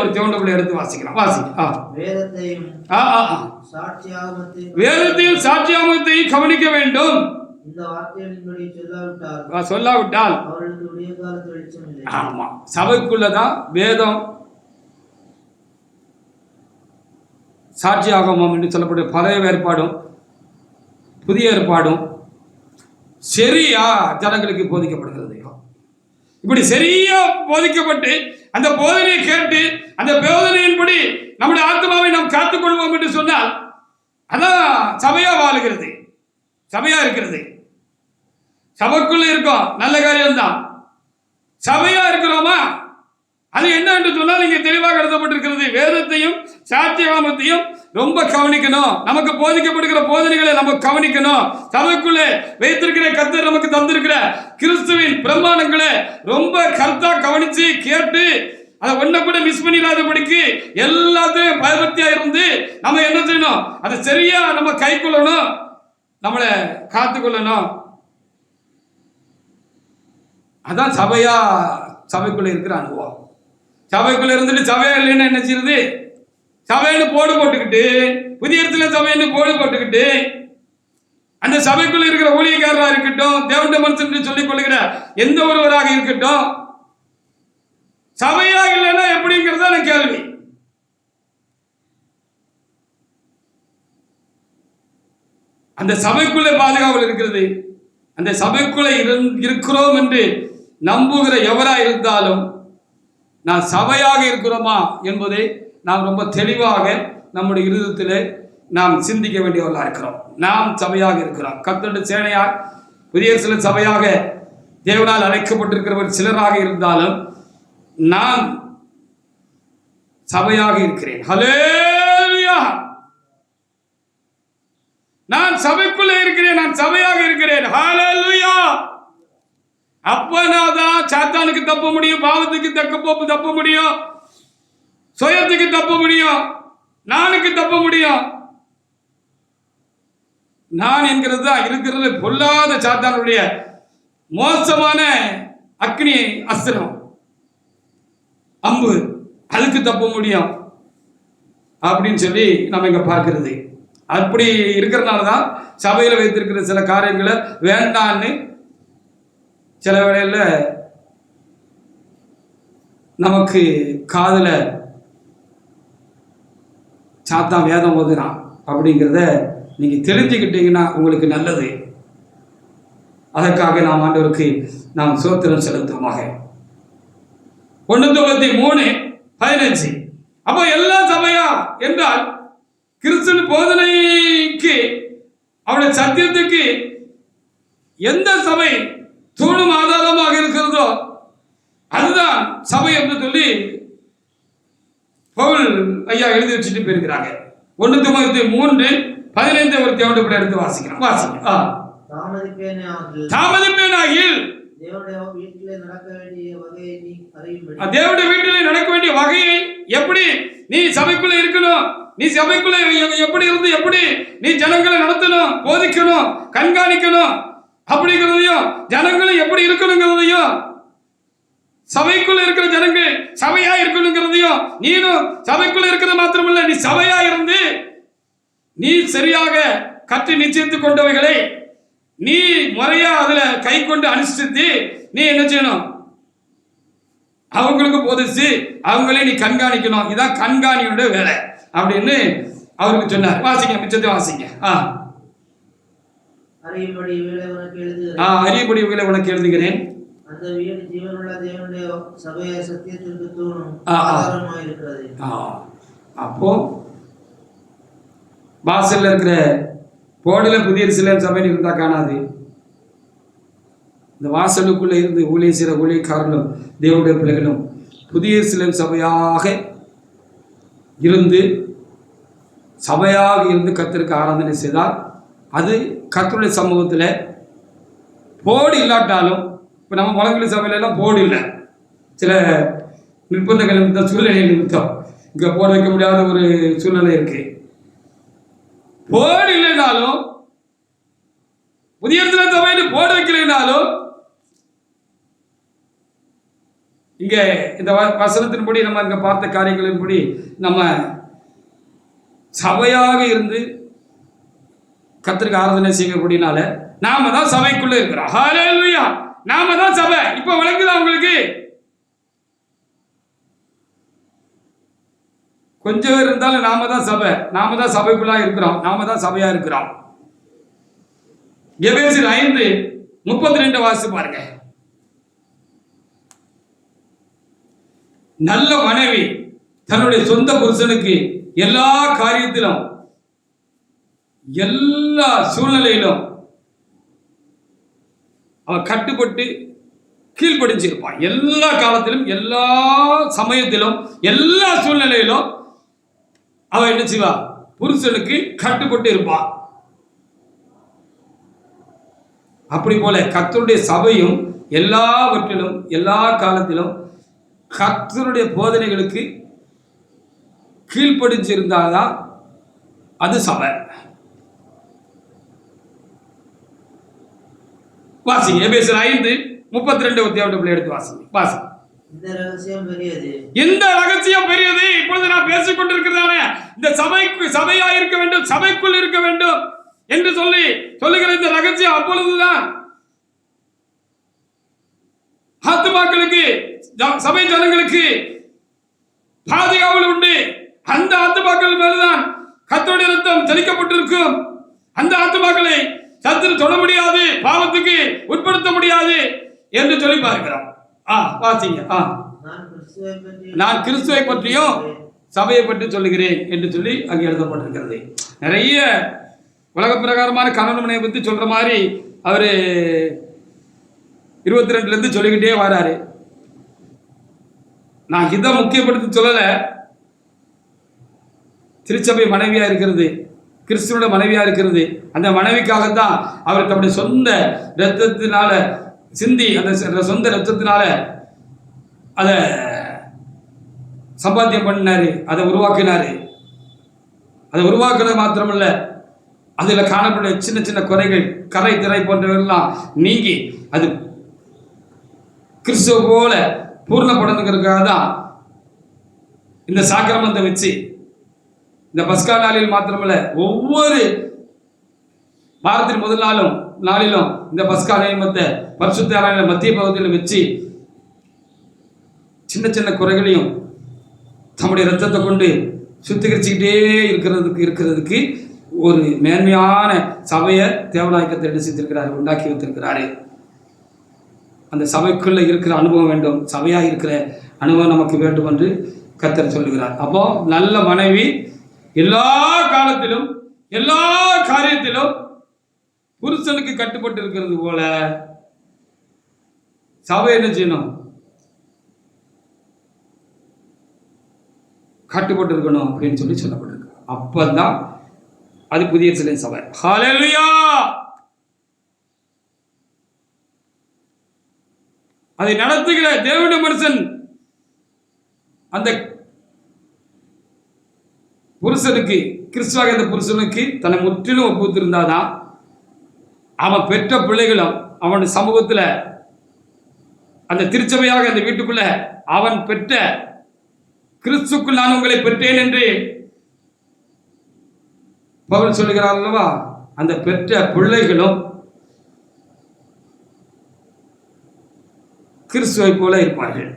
ஒரு தேவனுடைய எடுத்து வாசிக்கலாம். வேதத்தையும் சாட்சியாகமத்தையும் கவனிக்க வேண்டும். இந்த வார்த்தைகளின்படி சொல்லாவிட்டால் அவர்களுக்கு விடிய காலத்து வெளிச்சம் இல்லை. ஆமா, சபைக்குள்ளதான் வேதம் சாட்சியாகமம் என்று சொல்லப்பட்ட பழைய ஏற்பாடும் புதிய ஏற்பாடும் சரியா ஜனங்களுக்கு போதிக்கப்படுகிறது. இப்படி சரியா போதிக்கப்பட்டு அந்த போதனையை கேட்டு அந்த போதனையின்படி நம்முடைய ஆத்மாவை நாம் காத்துக்கொள்வோம் என்று சொன்னால் அதான் சபையா வாழுகிறது, சபையா இருக்கிறது. சபைக்குள்ள இருக்கோம், நல்ல காரியம்தான். சபையா இருக்கிறோமா? அது என்ன என்று சொன்னால் இங்கே தெளிவாக எழுதப்பட்டிருக்கிறது. வேதத்தையும் சாட்சியாகமத்தையும் ரொம்ப கவனிக்கணும். நமக்கு போதிக்கப்படுகிற போதனைகளை நம்ம கவனிக்கணும். சபைக்குள்ளே வைத்திருக்கிற கர்த்தர் நமக்கு தந்திருக்கிற கிறிஸ்துவின் பிரமாணங்களை ரொம்ப கருத்தா கவனிச்சு கேட்டு அதை ஒன்ன கூட மிஸ் பண்ணிடாதபடிக்கு எல்லாத்தையும் பயபக்தியா இருந்து நம்ம என்ன செய்யணும்? அதை சரியா நம்ம கை கொள்ளணும், நம்மளை காத்துக்கொள்ளணும். அதான் சபையா, சபைக்குள்ள இருக்கிற அனுபவம். சபைக்குள்ள இருந்துட்டு சபையா இல்லைன்னு என்ன செய்யுது? சபைன்னு போடு போட்டுக்கிட்டு, புதிய இடத்துல சபைன்னு போடு போட்டுக்கிட்டு, அந்த சபைக்குள்ள இருக்கிற ஊழியக்காரராக இருக்கட்டும், தேவனுடைய மனுஷன் சொல்லிக் கொள்ளுகிற எந்த ஒருவராக இருக்கட்டும், சபையா இல்லைன்னா எப்படிங்கிறத கேள்வி. அந்த சபைக்குள்ளே பாதுகாவல் இருக்கிறது. அந்த சபைக்குள்ளே இருக்கிறோம் என்று நம்புகிற எவராக இருந்தாலும் நான் சபையாக இருக்கிறோமா என்பதை நாம் ரொம்ப தெளிவாக நம்முடைய இருதயத்திலே நாம் சிந்திக்க வேண்டியவர்களாக இருக்கிறோம். நாம் சபையாக இருக்கிறோம். கர்த்தருடைய சேனையார் புதிய சில சபையாக தேவனால் அழைக்கப்பட்டிருக்கிறவர் சிலராக இருந்தாலும் நான் சபையாக இருக்கிறேன். ஹல்லேலூயா! நான் சபைக்குள்ளே இருக்கிறேன். நான் சபையாக இருக்கிறேன். ஹல்லேலூயா! அப்பனாதான் சாத்தானுக்கு தப்ப முடியும், பாவத்துக்கு தப்ப முடியும், சுயத்துக்கு தப்ப முடியும், நானுக்கு தப்ப முடியும். நான் என்கிறது தான் இருக்கிறது பொல்லாத சாத்தானுடைய மோசமான அக்னி அஸ்திரம், அம்பு. அதுக்கு தப்ப முடியும் அப்படின்னு சொல்லி நம்ம இங்க பார்க்கிறது. அப்படி இருக்கிறதுனால தான் சபையில் வைத்திருக்கிற சில காரியங்களை வேண்டான்னு சில வேளையில் நமக்கு காதுல சாத்தான் வேதம் ஓதுறான் அப்படிங்கிறத நீங்க தெரிஞ்சுக்கிட்டீங்கன்னா உங்களுக்கு நல்லது. அதற்காக நாம் ஆண்டவருக்கு நாம் ஸ்தோத்திரம் செலுத்துவோமாக. 1 Timothy 3:15. அப்போ எல்லா சபையா என்றால் கிறிஸ்துவின் போதனைக்கு அவருடைய சத்தியத்துக்கு எந்த சபை தூணும் ஆதாரமாக இருக்கிறதோ அதுதான் சபை என்று சொல்லி பவுல் ஐயா எழுதி வச்சுட்டு போயிருக்கிறாங்க. 1 Timothy 3:15 ஒரு தேவனுடைய எடுத்து வாசிக்கிறோம். தாமதிப்பேனாகில் தேவனுடைய வீட்டிலே நடக்க வேண்டிய வகையை எப்படி நீ சபைக்குள்ள இருக்கணும், நீ சபைக்குள்ள எப்படி இருந்து எப்படி நீ ஜனங்களை நடத்தணும், போதிக்கணும், கண்காணிக்கணும் அப்படிங்கிறதையும் ஜனங்களை எப்படி இருக்கணுங்கிறதையும் சபைக்குள்ள இருக்கிற ஜனங்கள் சபையா இருக்கணுங்கிறதையும் நீனும் சபைக்குள்ள இருக்கிறது மாத்திரமல்ல நீ சபையா இருந்து நீ சரியாக கற்று நிச்சயித்துக் கொண்டவைகளை நீ முறையா அதுல கை கொண்டு அனுஷ்டித்து நீ என்ன செய்யணும், அவங்களுக்கு போதிச்சு அவங்களே நீ கண்காணிக்கணும். இதான் கண்காணியோட வேலை அப்படின்னு அவருக்கு சொன்னார். வாசிங்க, மிச்சத்தை வாசிங்க. அறியபடி வேலை உனக்கு எழுதுகிறேன். அந்த வீடு ஜீவனுள்ள தேவனுடைய சபையை சத்தியத்திற்கு தூணும் ஆதாரமாக இருக்கிறது. அப்போ வாசல்ல இருக்கிற போர்டுல புதிய எருசலேம் சபைன்னு இருந்தா காணாது. இந்த வாசலுக்குள்ள இருந்து ஊழிய செய்கிற ஊழியக்காரர்களும் தேவனுடைய பிள்ளைகளும் புதிய எருசலேம் சபையாக இருந்து கர்த்தருக்கு ஆராதனை செய்தால் அது கர்த்தருடைய சமூகத்தில் போர்டு இல்லாட்டாலும், இப்போ நம்ம முழங்கலி சபையிலெல்லாம் போர்டு இல்லை, சில நிர்பந்தங்கள் நிமித்தம் சூழ்நிலை நிமித்தம் இங்கே போர்டு வைக்க முடியாத ஒரு சூழ்நிலை இருக்கு. போர்டு இல்லைனாலும் புதிய சபையில் போர்டு வைக்கலைனாலும் இங்க இந்த வசனத்தின்படி நம்ம இங்க பார்த்த காரியங்களின்படி நம்ம சபையாக இருந்து கர்த்தருக்கு ஆராதனை செய்யக்கூடியனால நாம தான் சபைக்குள்ள இருக்கிறோம். ஹல்லேலூயா! நாம தான் சபை. இப்ப விளங்குதா உங்களுக்கு? கொஞ்சம் பேர் இருந்தாலும் நாம தான் சபை, நாம தான் சபைக்குள்ளா இருக்கிறோம், நாம தான் சபையா இருக்கிறோம். எபேசியர் 5:32 வாசி பாருங்க. நல்ல மனைவி தன்னுடைய சொந்த புருஷனுக்கு எல்லா காரியத்திலும் எல்லா சூழ்நிலையிலும் அவ கட்டுப்பட்டு கீழ்ப்படிஞ்சிருப்பான். எல்லா காலத்திலும் எல்லா சமயத்திலும் எல்லா சூழ்நிலையிலும் அவ என்ன செய்வா? புருஷனுக்கு கட்டுப்பட்டு இருப்பான். அப்படி போல கர்த்தருடைய சபையும் எல்லாவற்றிலும் எல்லா காலத்திலும் கர்த்தருடைய போதனைகளுக்கு கீழ்ப்படிஞ்சிருந்தால்தான் அது சபை. வாசிங்க, எபேசியர் 5:32 எடுத்து வாசிங்க. இந்த ரகசியம் பெரியது. இப்பொழுது நான் பேசிக் கொண்டிருக்கிறதான இந்த சபையா இருக்க வேண்டும், சபைக்குள் இருக்க வேண்டும் என்று சொல்லுகிற இந்த ரகசியம் அப்பொழுதுதான் ஆத்துமாக்களுக்கு, சபை ஜனங்களுக்கு பாதுகாவல் உண்டு. அந்த ஆத்துமாக்கள் மேல்தான் கர்த்தருடைய ரத்தம் தெளிக்கப்பட்டிருக்கும். அந்த ஆத்துமாக்களை சத்துரு தொட முடியாது, பாவத்துக்கு உட்படுத்த முடியாது என்று சொல்லி பார்க்கிறோம். வாசிங்க. நான் கிறிஸ்துவை பற்றியும் சபையை பற்றி சொல்லுகிறேன் என்று சொல்லி அங்கே எழுதப்பட்டிருக்கிறது. நிறைய உலக பிரகாரமான கணவனை பற்றி சொல்ற மாதிரி அவரு 22 சொல்லிக்கிட்டே வராரு. நான் இதை முக்கியப்படுத்தி சொல்லல. திருச்சபை மனைவியா இருக்கிறது, கிறிஸ்துவோட மனைவியா இருக்கிறது. அந்த மனைவிக்காகத்தான் அவர் தம்முடைய சொந்த ரத்தத்தினால சிந்தி, அந்த சொந்த ரத்தத்தினால அதை சம்பாத்தியம் பண்ணினாரு, அதை உருவாக்கினாரு. அதை உருவாக்குறது மாத்திரமல்ல, அதில் காணப்பட்ட சின்ன சின்ன குறைகள், கரை திரை போன்றவர்கள்லாம் நீங்கி அது கிறிஸ்துவ போல பூர்ணப்படணுங்கிறதுக்காக தான் இந்த சாக்கிரமத்தை வச்சு இந்த பஸ்கா நாளில் மாத்திரமல்ல, ஒவ்வொரு வாரத்தின் முதல் நாளிலும் இந்த பஸ்கா நியமத்தை பரிசுத்த ஆலய மத்திய பகுதியில் வச்சு சின்ன சின்ன குறைகளையும் தம்முடைய ரத்தத்தை கொண்டு சுத்திகரிச்சுக்கிட்டே இருக்கிறதுக்கு ஒரு மேன்மையான சபையை தேவநாயகத்தை என்ன செய்திருக்கிறாரு, உண்டாக்கி வைத்திருக்கிறாரு. அந்த சபைக்குள்ள இருக்கிற அனுபவம் வேண்டும், சபையா இருக்கிற அனுபவம் நமக்கு வேண்டும் என்று கர்த்தர் சொல்லுகிறார். அப்போ நல்ல மனைவி எல்லா காலத்திலும் எல்லா காரியத்திலும் புருஷனுக்கு கட்டுப்பட்டு இருக்கிறது போல சபை என்ன செய்யணும், கட்டுப்பட்டு இருக்கணும் அப்படின்னு சொல்லி சொல்லப்பட்டிருக்கு. அப்பதான் அது புதிய சிலை சபை. ஹல்லேலூயா. அதை நடத்துகிற தேவனுடைய மனுஷன் அந்த புருஷனுக்கு, கிறிஸ்துவாக அந்த புருஷனுக்கு தன்னை முற்றிலும் ஒப்புத்திருந்தாதான் அவன் பெற்ற பிள்ளைகளும் அவன் சமூகத்துல அந்த திருச்சபையாக அந்த வீட்டுக்குள்ள அவன் பெற்ற கிறிஸ்துக்குள் நான் உங்களை பெற்றேன் என்று பவுல் சொல்லுகிறார் அல்லவா, அந்த பெற்ற பிள்ளைகளும் கிறிஸ்துவை போல இருப்பார்கள்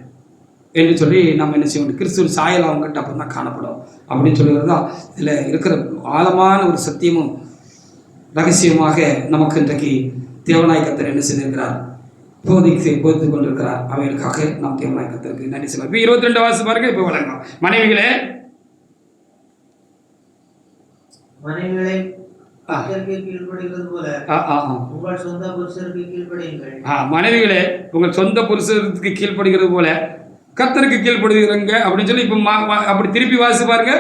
என்று சொல்லி நாம் என்ன செய்ய வேண்டும், கிறிஸ்துவின் சாயல் அவங்ககிட்ட அப்புறம் தான் காணப்படும் அப்படின்னு சொல்லுகிறது தான் இதில் இருக்கிற ஆழமான ஒரு சத்தியமும் ரகசியமாக நமக்கு இன்றைக்கு தேவனாய் கர்த்தர் என்ன செய்திருக்கிறார், போதித்து கொண்டிருக்கிறார். அவைகளுக்காக நாம் தேவனாய் கர்த்தருக்கு நன்றி சொல்லுவோம். இப்போ 22 வாசி பாருங்க. இப்போ வழங்கும் மனைவிகளே மனைவிகளே உங்கள் சொந்த புருஷருக்கு கீழ்ப்படுகிறது போல கர்த்தருக்கு கீழ்ப்படுகிறங்க அப்படின்னு சொல்லி இப்ப அப்படி திருப்பி வாசி பாருங்க.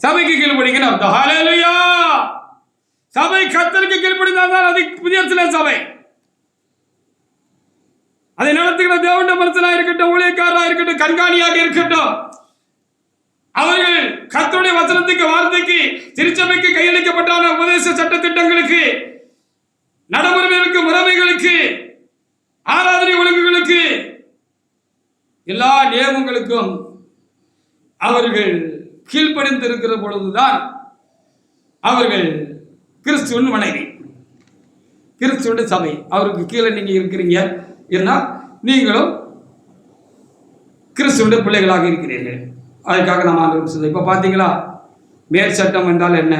சபைக்கு கீழ்ப்படுங்கன்னு அர்த்தம். ஹல்லேலூயா. சபை கர்த்தருக்கு கீழ்ப்படிந்தால் அது புதிய சபை. அதை நடத்துகிற தேவனுடைய மனுஷனாக இருக்கட்டும், ஊழியக்காரராக இருக்கட்டும், கண்காணியாக இருக்கட்டும், அவர்கள் கர்த்தருடைய வசனத்துக்கு, வார்த்தைக்கு, திருச்சபைக்கு கையளிக்கப்பட்டான உபதேச சட்ட திட்டங்களுக்கு, நடைமுறைகளுக்கு, முறைமைகளுக்கு, ஆராதனை ஒழுங்குகளுக்கு, எல்லா நியமங்களுக்கும் அவர்கள் கீழ்ப்படிந்திருக்கிற பொழுதுதான் அவர்கள் கிறிஸ்துவின் மனைவி, கிறிஸ்துவின் சபை. அவருக்கு கீழே நீங்க இருக்கிறீங்க ஏன்னா நீங்களும் கிறிஸ்துவின் பிள்ளைகளாக இருக்கிறீர்கள். அதுக்காக நம்ம ஆண்டவர் இப்ப பாத்தீங்களா, மேற் சட்டம் என்றால் என்ன,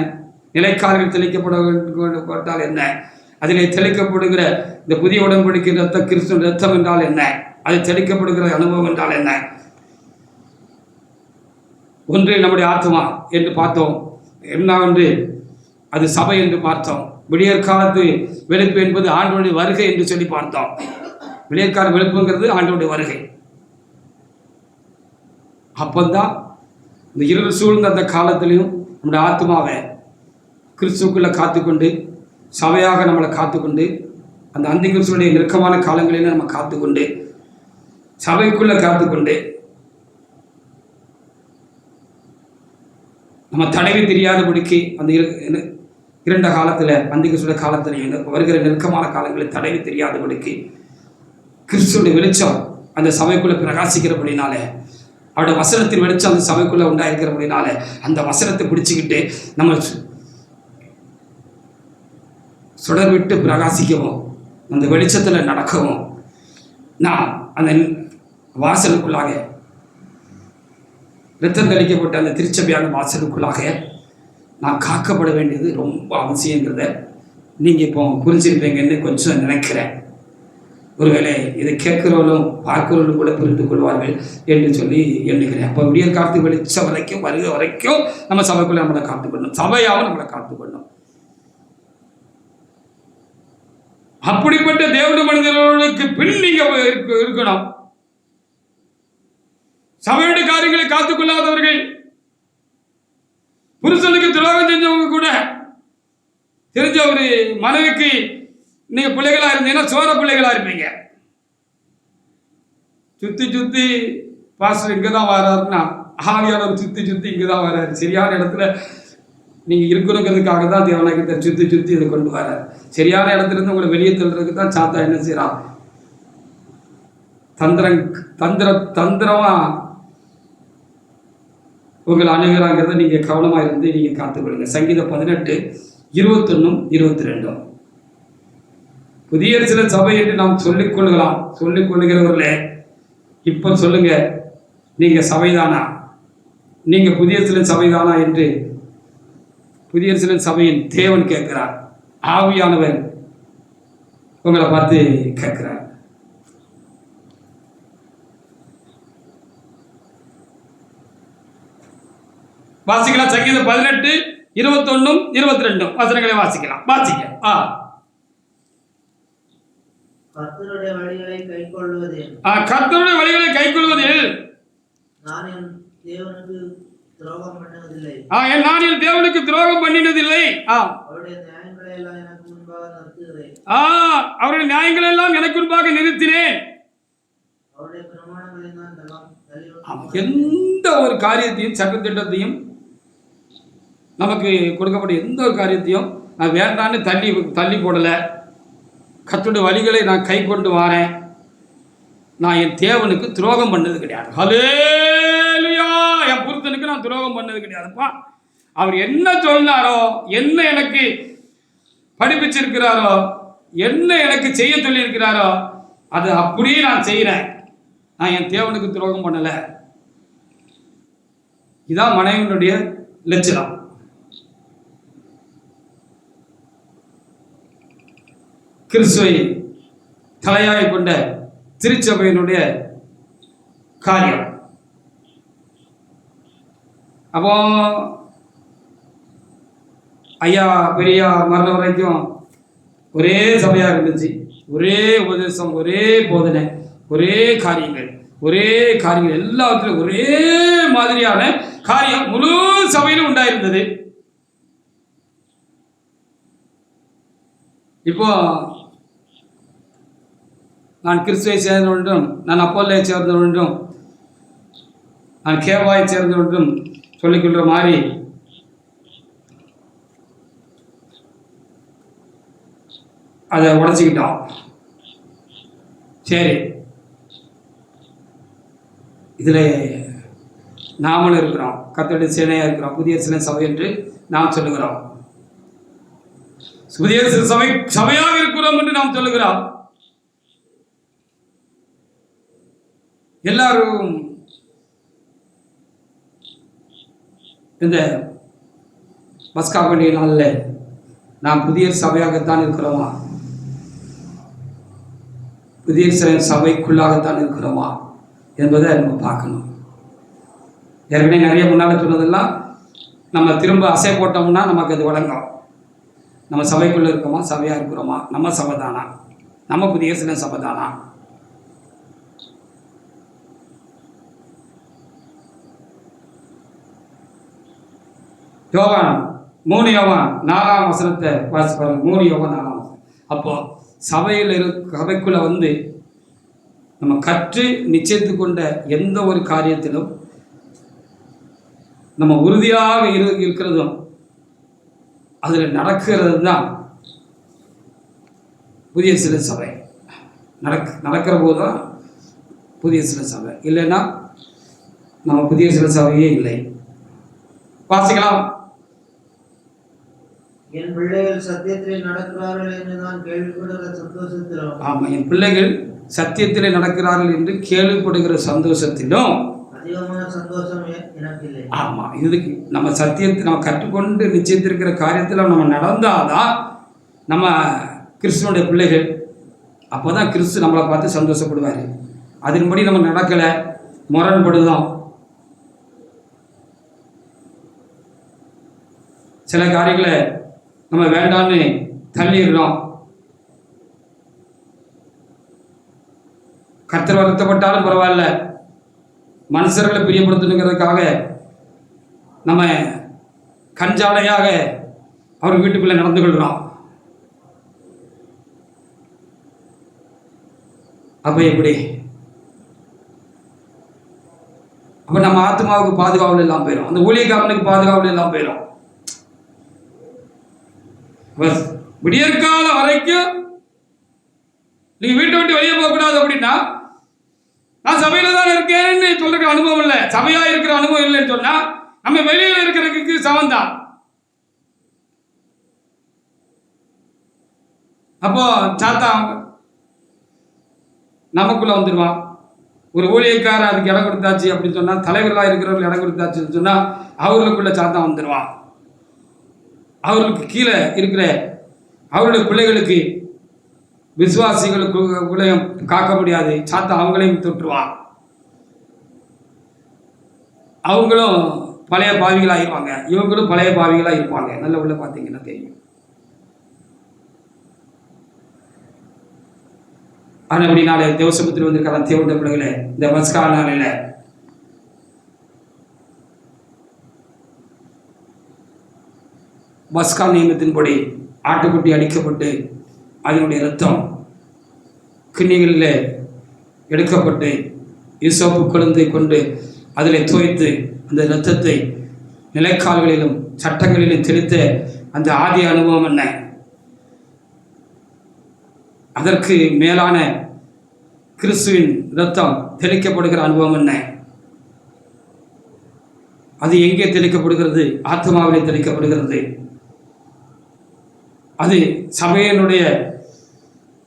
நிலைக்கால்கள் தெளிக்கப்பட்டால் என்ன, அதிலே தெளிக்கப்படுகிற இந்த புதிய உடன்படிக்கை ரத்தம், கிறிஸ்துவின் ரத்தம் என்றால் என்ன, அது தெளிக்கப்படுகிற அனுபவம் என்றால் என்ன. ஒன்று நம்முடைய ஆத்மா என்று பார்த்தோம், என்ன ஒன்று அது சபை என்று பார்த்தோம். விடியற் காலத்து வெளுப்பு என்பது ஆண்டவருடைய வருகை என்று சொல்லி பார்த்தோம். விடியற்கால வெளுப்புங்கிறது ஆண்டவருடைய வருகை. அப்பந்தான் இந்த இருள் சூழ்ந்த அந்த காலத்திலையும் நம்முடைய ஆத்மாவை கிறிஸ்துக்குள்ள காத்துக்கொண்டு, சபையாக நம்மளை காத்துக்கொண்டு, அந்த அந்தி கிறிஸ்துடைய நெருக்கமான காலங்களிலும் நம்ம காத்துக்கொண்டு, சபைக்குள்ள காத்துக்கொண்டு, நம்ம தடவி தெரியாதபடிக்கு அந்த இரண்ட காலத்தில், அந்தி கிறிஸ்துடைய காலத்தில் வருகிற நெருக்கமான காலங்களில் தடவி தெரியாதபடிக்கு கிறிஸ்துடைய வெளிச்சம் அந்த சபைக்குள்ள பிரகாசிக்கிறபடினால, அவருடைய வசனத்தின் வெளிச்சம் அந்த சபைக்குள்ள உண்டாயிருக்கிறபடினால, அந்த வசனத்தை பிடிச்சுக்கிட்டு நம்ம சுடர் விட்டு பிரகாசிக்கவும், அந்த வெளிச்சத்தில் நடக்கவும், நான் அந்த வாசலுக்குள்ளாக இரத்தம் தெளிக்கப்பட்ட அந்த திருச்சபையான வாசலுக்குள்ளாக நான் காக்கப்பட வேண்டியது ரொம்ப அவசியங்கிறத நீங்கள் இப்போ புரிஞ்சிருப்பீங்கன்னு கொஞ்சம் நினைக்கிறேன். ஒருவேளை இதை கேட்கிறவர்களும் பார்க்கிறவர்களும் கூட புரிந்து கொள்வார்கள் என்று சொல்லி எண்ணுகிறேன். அப்போ விடியற் காத்து வெளிச்சம் வரைக்கும் வருகிற வரைக்கும் நம்ம சபைக்குள்ளே நம்மளை காத்துக்கொள்ளணும், சபையாகவும் நம்மளை காத்துக்கொள்ளணும். அப்படிப்பட்ட தேவனுடைய மனிதர்களுக்கு பின் நீங்க இருக்கணும். சபையுடைய காரியங்களை காத்துக்கொள்ளாதவர்கள், புருஷனுக்கு துரோகம் செஞ்சவங்க கூட, தெரிஞ்ச ஒரு மனைவிக்கு நீங்க பிள்ளைகளா இருந்தீங்கன்னா சோர பிள்ளைகளா இருப்பீங்க. சுத்தி சுத்தி பாஸ்டர் இங்கதான் வராருன்னா ஆவியானவர் சுத்தி சுத்தி இங்கதான் வராரு. சரியான இடத்துல நீங்க இருக்கணுங்கிறதுக்காக தான் தேவனாகிட்ட சுத்தி சுத்தி இதை கொண்டு வராரு. சரியான இடத்துல இருந்து உங்களை வெளியே தள்ளுறதுக்கு தான் சாத்தா என்ன செய்யறான், தந்திரமா உங்களை அணுகிறாங்கிறத நீங்க கவனமா இருந்து நீங்க காத்துக்கொள்ளுங்க. சங்கீதம் 18:21-22. புதிய சில சபை என்று நாம் சொல்லிக் கொள்ளுகிறவர்களே, இப்ப சொல்லுங்க, நீங்க சபைதானா? நீங்க புதிய சில சபைதானா என்று புதிய சில சபையின் தேவன் கேட்கிறார். ஆவியானவர் உங்களை பார்த்து கேட்கிறார். வாசிக்கலாம். சங்கீதம் 18:21-22 வசனங்களை வாசிக்கலாம். வாசிக்க. கர்த்தருடைய வழிகளை கைக்கொள்வதில் நான் என் தேவனுக்கு துரோகம் பண்ணினதில்லை. நான் என் தேவனுக்கு துரோகம் பண்ணினதில்லை. அவருடைய நியாயங்களை எல்லாம் எனக்கு முன்பாக நிறுத்துகிறேன். அவருடைய நியாயங்களை எல்லாம் எனக்கு முன்பாக நிறுத்தினேன். அவருடைய பிரமாணங்களை நான் எந்த ஒரு காரியத்தையும் சட்டத்திட்டத்தையும் நமக்கு கொடுக்கப்பட்ட எந்த ஒரு காரியத்தையும் நான் வேண்டான்னு தள்ளி போடலை. கர்த்தருடைய வழிகளை நான் கை கொண்டு வாரேன். நான் என் தேவனுக்கு துரோகம் பண்ணது கிடையாது. ஹல்லேலூயா. என் புருஷனுக்கு நான் துரோகம் பண்ணது கிடையாதுப்பா. அவர் என்ன சொன்னாரோ, என்ன எனக்கு படிப்பிச்சிருக்கிறாரோ, என்ன எனக்கு செய்ய சொல்லியிருக்கிறாரோ அது அப்படியே நான் செய்கிறேன். நான் என் தேவனுக்கு துரோகம் பண்ணலை. இதான் மனைவியினுடைய லட்சணம். கிறிஸ்துவை தலையாக கொண்ட திருச்சபையினுடைய காரியம். அப்போ ஐயா பெரியா மரணம் வரைக்கும் ஒரே சபையாக இருந்துச்சு. ஒரே உபதேசம், ஒரே போதனை, ஒரே காரியங்கள் எல்லாத்திலும் ஒரே மாதிரியான காரியம் முழு சபையிலும் உண்டாயிருந்தது. இப்போ நான் கிறிஸ்துவை சேர்ந்தவன்றும், நான் அப்போல்லை சேர்ந்தவன்றும், நான் கேவாயை சேர்ந்தவன்றும் சொல்லிக்கொள்கிற மாதிரி அதை உடச்சிக்கிட்டோம். சரி, இதில் நாமளும் இருக்கிறோம், கர்த்தருடைய சேனையாக இருக்கிறோம், புதிய சில சபை என்று நாம் சொல்லுகிறோம். புதிய சில சபையாக இருக்கிறோம் என்று நாம் சொல்லுகிறோம். எல்லாரும் இந்த பஸ்கா பண்டிகை நாளில் நாம் புதிய சபையாகத்தான் இருக்கிறோமா, புதிய சபைக்குள்ளாகத்தான் இருக்கிறோமா என்பதை நம்ம பார்க்கணும். ஏற்கனவே நிறைய முன்னால் சொன்னதெல்லாம் நம்ம திரும்ப அசை போட்டோம்னா நமக்கு அது வழங்கும். நம்ம சபைக்குள்ளே இருக்கோமா, சபையாக இருக்கிறோமா, நம்ம சபை தானா, நம்ம புதிய சபை தானா? யோவான் 3 யோவான் 4ஆம் வசனத்தை வாசி பாருங்க. 3 யோவான் 4ஆம் வசனம். அப்போ சபைக்குள்ள வந்து நம்ம கற்று நிச்சயித்து கொண்ட எந்த ஒரு காரியத்திலும் நம்ம உறுதியாக இருக்கிறதும் அதில் நடக்கிறது தான் புதிய சில சபை. நடக்கிற போது தான் புதிய சில சபை. இல்லைன்னா நம்ம புதிய சில சபையே இல்லை. வாசிக்கலாம். என் பிள்ளைகள் சத்தியத்திலே நடக்கிறார்கள் என்று நான் கேள்விப்படுகிற சந்தோஷத்திலும். ஆமா, என் பிள்ளைகள் சத்தியத்திலே நடக்கிறார்கள் என்று கேள்விப்படுகிற சந்தோஷத்திலும் அதிகமான சந்தோஷம் எனக்கு இல்லை. ஆமா, இதுக்கு நம்ம சத்தியத்தை நம்ம கற்றுக்கொண்டு நிச்சயத்திருக்கிற காரியத்தில் நம்ம நடந்தாதான் நம்ம கிறிஸ்துவனுடைய பிள்ளைகள். அப்போதான் கிறிஸ்து நம்மளை பார்த்து சந்தோஷப்படுவார். அதன்படி நம்ம நடக்கலை, முரண்படுதோம். சில காரியங்களை நம்ம வேண்டான்னு தள்ளிடுறோம். கர்த்தர் வருத்தப்பட்டாலும் பரவாயில்ல, மனுஷர்களை பிரியப்படுத்தணுங்கிறதுக்காக நம்ம கஞ்சாலையாக அவர் வீட்டுக்குள்ளே நடந்து கொள்கிறோம். அப்போ எப்படி? அப்போ நம்ம ஆத்மாவுக்கு பாதுகாவல் எல்லாம் போயிடும், அந்த ஊழியக்காரனுக்கு பாதுகாவல் எல்லாம் போயிடும். விடியற்கால வரைக்கும் நீங்க வீட்டை விட்டு வெளியே போகக்கூடாது. அப்படின்னா நான் சபையில தான் இருக்கேன்னு சொல்ற அனுபவம் இல்லை, சபையா இருக்கிற அனுபவம் இல்லைன்னு சொன்னா நம்ம வெளியில இருக்கிறதுக்கு சமந்தான். அப்போ சாத்தான் நமக்குள்ள வந்துடுவான். ஒரு ஊழியக்காரர் அதுக்கு இடம் கொடுத்தாச்சு அப்படின்னு சொன்னா, தலைவர்களாக இருக்கிறவர்கள் இடம் கொடுத்தாச்சுன்னு சொன்னா அவர்களுக்குள்ள சாத்தான் வந்துடுவான். அவர்களுக்கு கீழே இருக்கிற அவருடைய பிள்ளைகளுக்கு, விசுவாசிகளுக்குள்ளேயும் காக்க முடியாது. சாத்தான் அவங்களையும் தொற்றுவான். அவங்களும் பழைய பாவிகளாக இருப்பாங்க, இவங்களும் பழைய பாவிகளாக இருப்பாங்க. நல்ல உள்ள பார்த்தீங்கன்னா தெரியும். ஆனால் இப்படி நாளை தேவசமுத்திரம் வந்திருக்காங்க தேவண்ட பிள்ளைகளை இந்த பஸ்கா நாளில் பஸ்கா நியமத்தின்படி ஆட்டுக்குட்டி அடிக்கப்பட்டு அதனுடைய இரத்தம் கிண்ணிகளில் எடுக்கப்பட்டு ஈசோப்பு குழந்தை கொண்டு அதில் தோய்த்து அந்த இரத்தத்தை நிலைக்கால்களிலும் சட்டங்களிலும் தெளித்த அந்த ஆதி அனுபவம் என்ன? அதற்கு மேலான கிறிஸ்துவின் இரத்தம் தெளிக்கப்படுகிற அனுபவம் என்ன? அது எங்கே தெளிக்கப்படுகிறது? ஆத்மாவிலே தெளிக்கப்படுகிறது. அது சபையினுடைய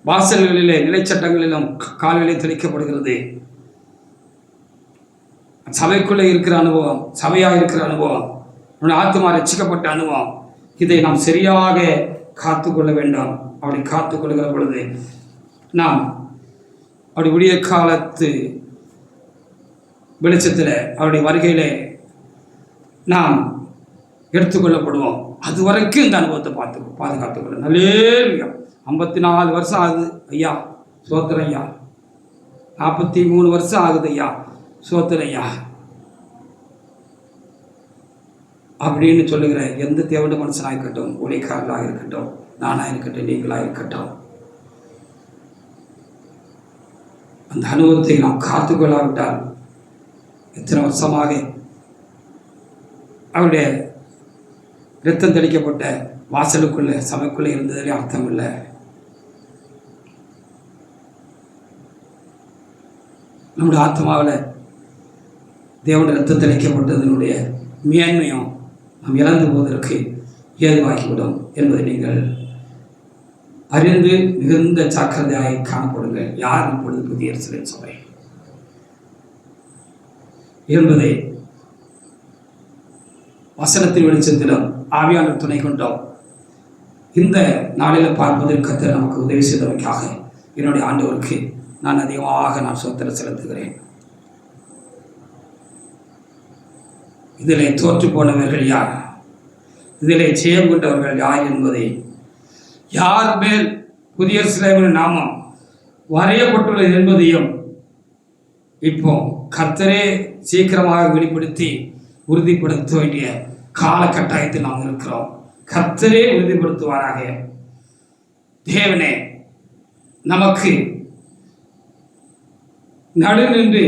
வாசல்களிலே நிலைச்சட்டங்களிலும் கால்களிலே தெளிக்கப்படுகிறது. சபைக்குள்ளே இருக்கிற அனுபவம், சபையாக இருக்கிற அனுபவம், நம்முடைய ஆத்மா ரட்சிக்கப்பட்ட அனுபவம், இதை நாம் சரியாக காத்துக்கொள்ள வேண்டும். அப்படி காத்துக்கொள்கிற பொழுது நாம் அப்படி விடிய காலத்து வெளிச்சத்தில் அவருடைய வருகையிலே நாம் எடுத்துக்கொள்ளப்படுவோம். அது வரைக்கும் இந்த அனுபவத்தை பாதுகாத்துக்கொள்ள. நல்லே 54 வருஷம் ஆகுது ஐயா, சோத்திரம் ஐயா. 43 வருஷம் ஆகுது ஐயா, சோத்திரம் ஐயா அப்படின்னு சொல்லுகிற எந்த தேவண்ட மனுஷனாக இருக்கட்டும், ஊழியக்காரர்களாக இருக்கட்டும், நானாக இருக்கட்டும், நீங்களாக இருக்கட்டும், அந்த அனுபவத்தை நாம் காத்துக்கொள்ளாவிட்டால் எத்தனை வருஷமாக அவருடைய இரத்தம் தெளிக்கப்பட்ட வாசலுக்குள்ளே சபைக்குள்ளே இருந்ததிலே அர்த்தம் இல்லை. நம்முடைய ஆத்மாவில் தேவனுடைய இரத்தம் தெளிக்கப்பட்டதனுடைய மேன்மையும் நாம் இழந்து போவதற்கு ஏதுவாகிவிடும் என்பதை நீங்கள் அறிந்து மிகுந்த ஜாக்கிரதையாக காணப்படுங்கள். யார் இப்பொழுது புதிய எருசலேம் சபை என்பதை வசனத்தின் வெளிச்சத்திலும் ஆவியானவர் துணை கொண்டோம் இந்த நாளில் பார்ப்பதில் கர்த்தர் நமக்கு உதவி செய்தமைக்காக என்னுடைய ஆண்டவருக்கு நான் அதிகமாக சோத்திரம் செலுத்துகிறேன். இதிலே தோற்று போனவர்கள் யார், இதிலே ஜெயம் கொண்டவர்கள் யார் என்பதை, யார் மேல் புதிய எருசலேமின் நாமம் வரையப்பட்டுள்ளது என்பதையும் இப்போ கர்த்தரே சீக்கிரமாக வெளிப்படுத்தி உறுதிப்படுத்த வேண்டிய காலகட்டாயத்தில் நாம் இருக்கிறோம். கர்த்தரே உறுதிப்படுத்துவாராக. தேவனே நமக்கு நடு நின்று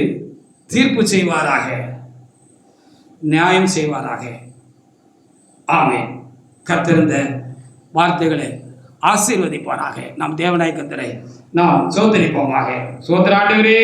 தீர்ப்பு செய்வாராக, நியாயம் செய்வாராக. ஆமென். கர்த்தர் இந்த வார்த்தைகளை ஆசீர்வதிப்பாராக. நாம் தேவனாய் கர்த்தரை நாம் சோதரிப்போமாக. சோதராண்டவரே.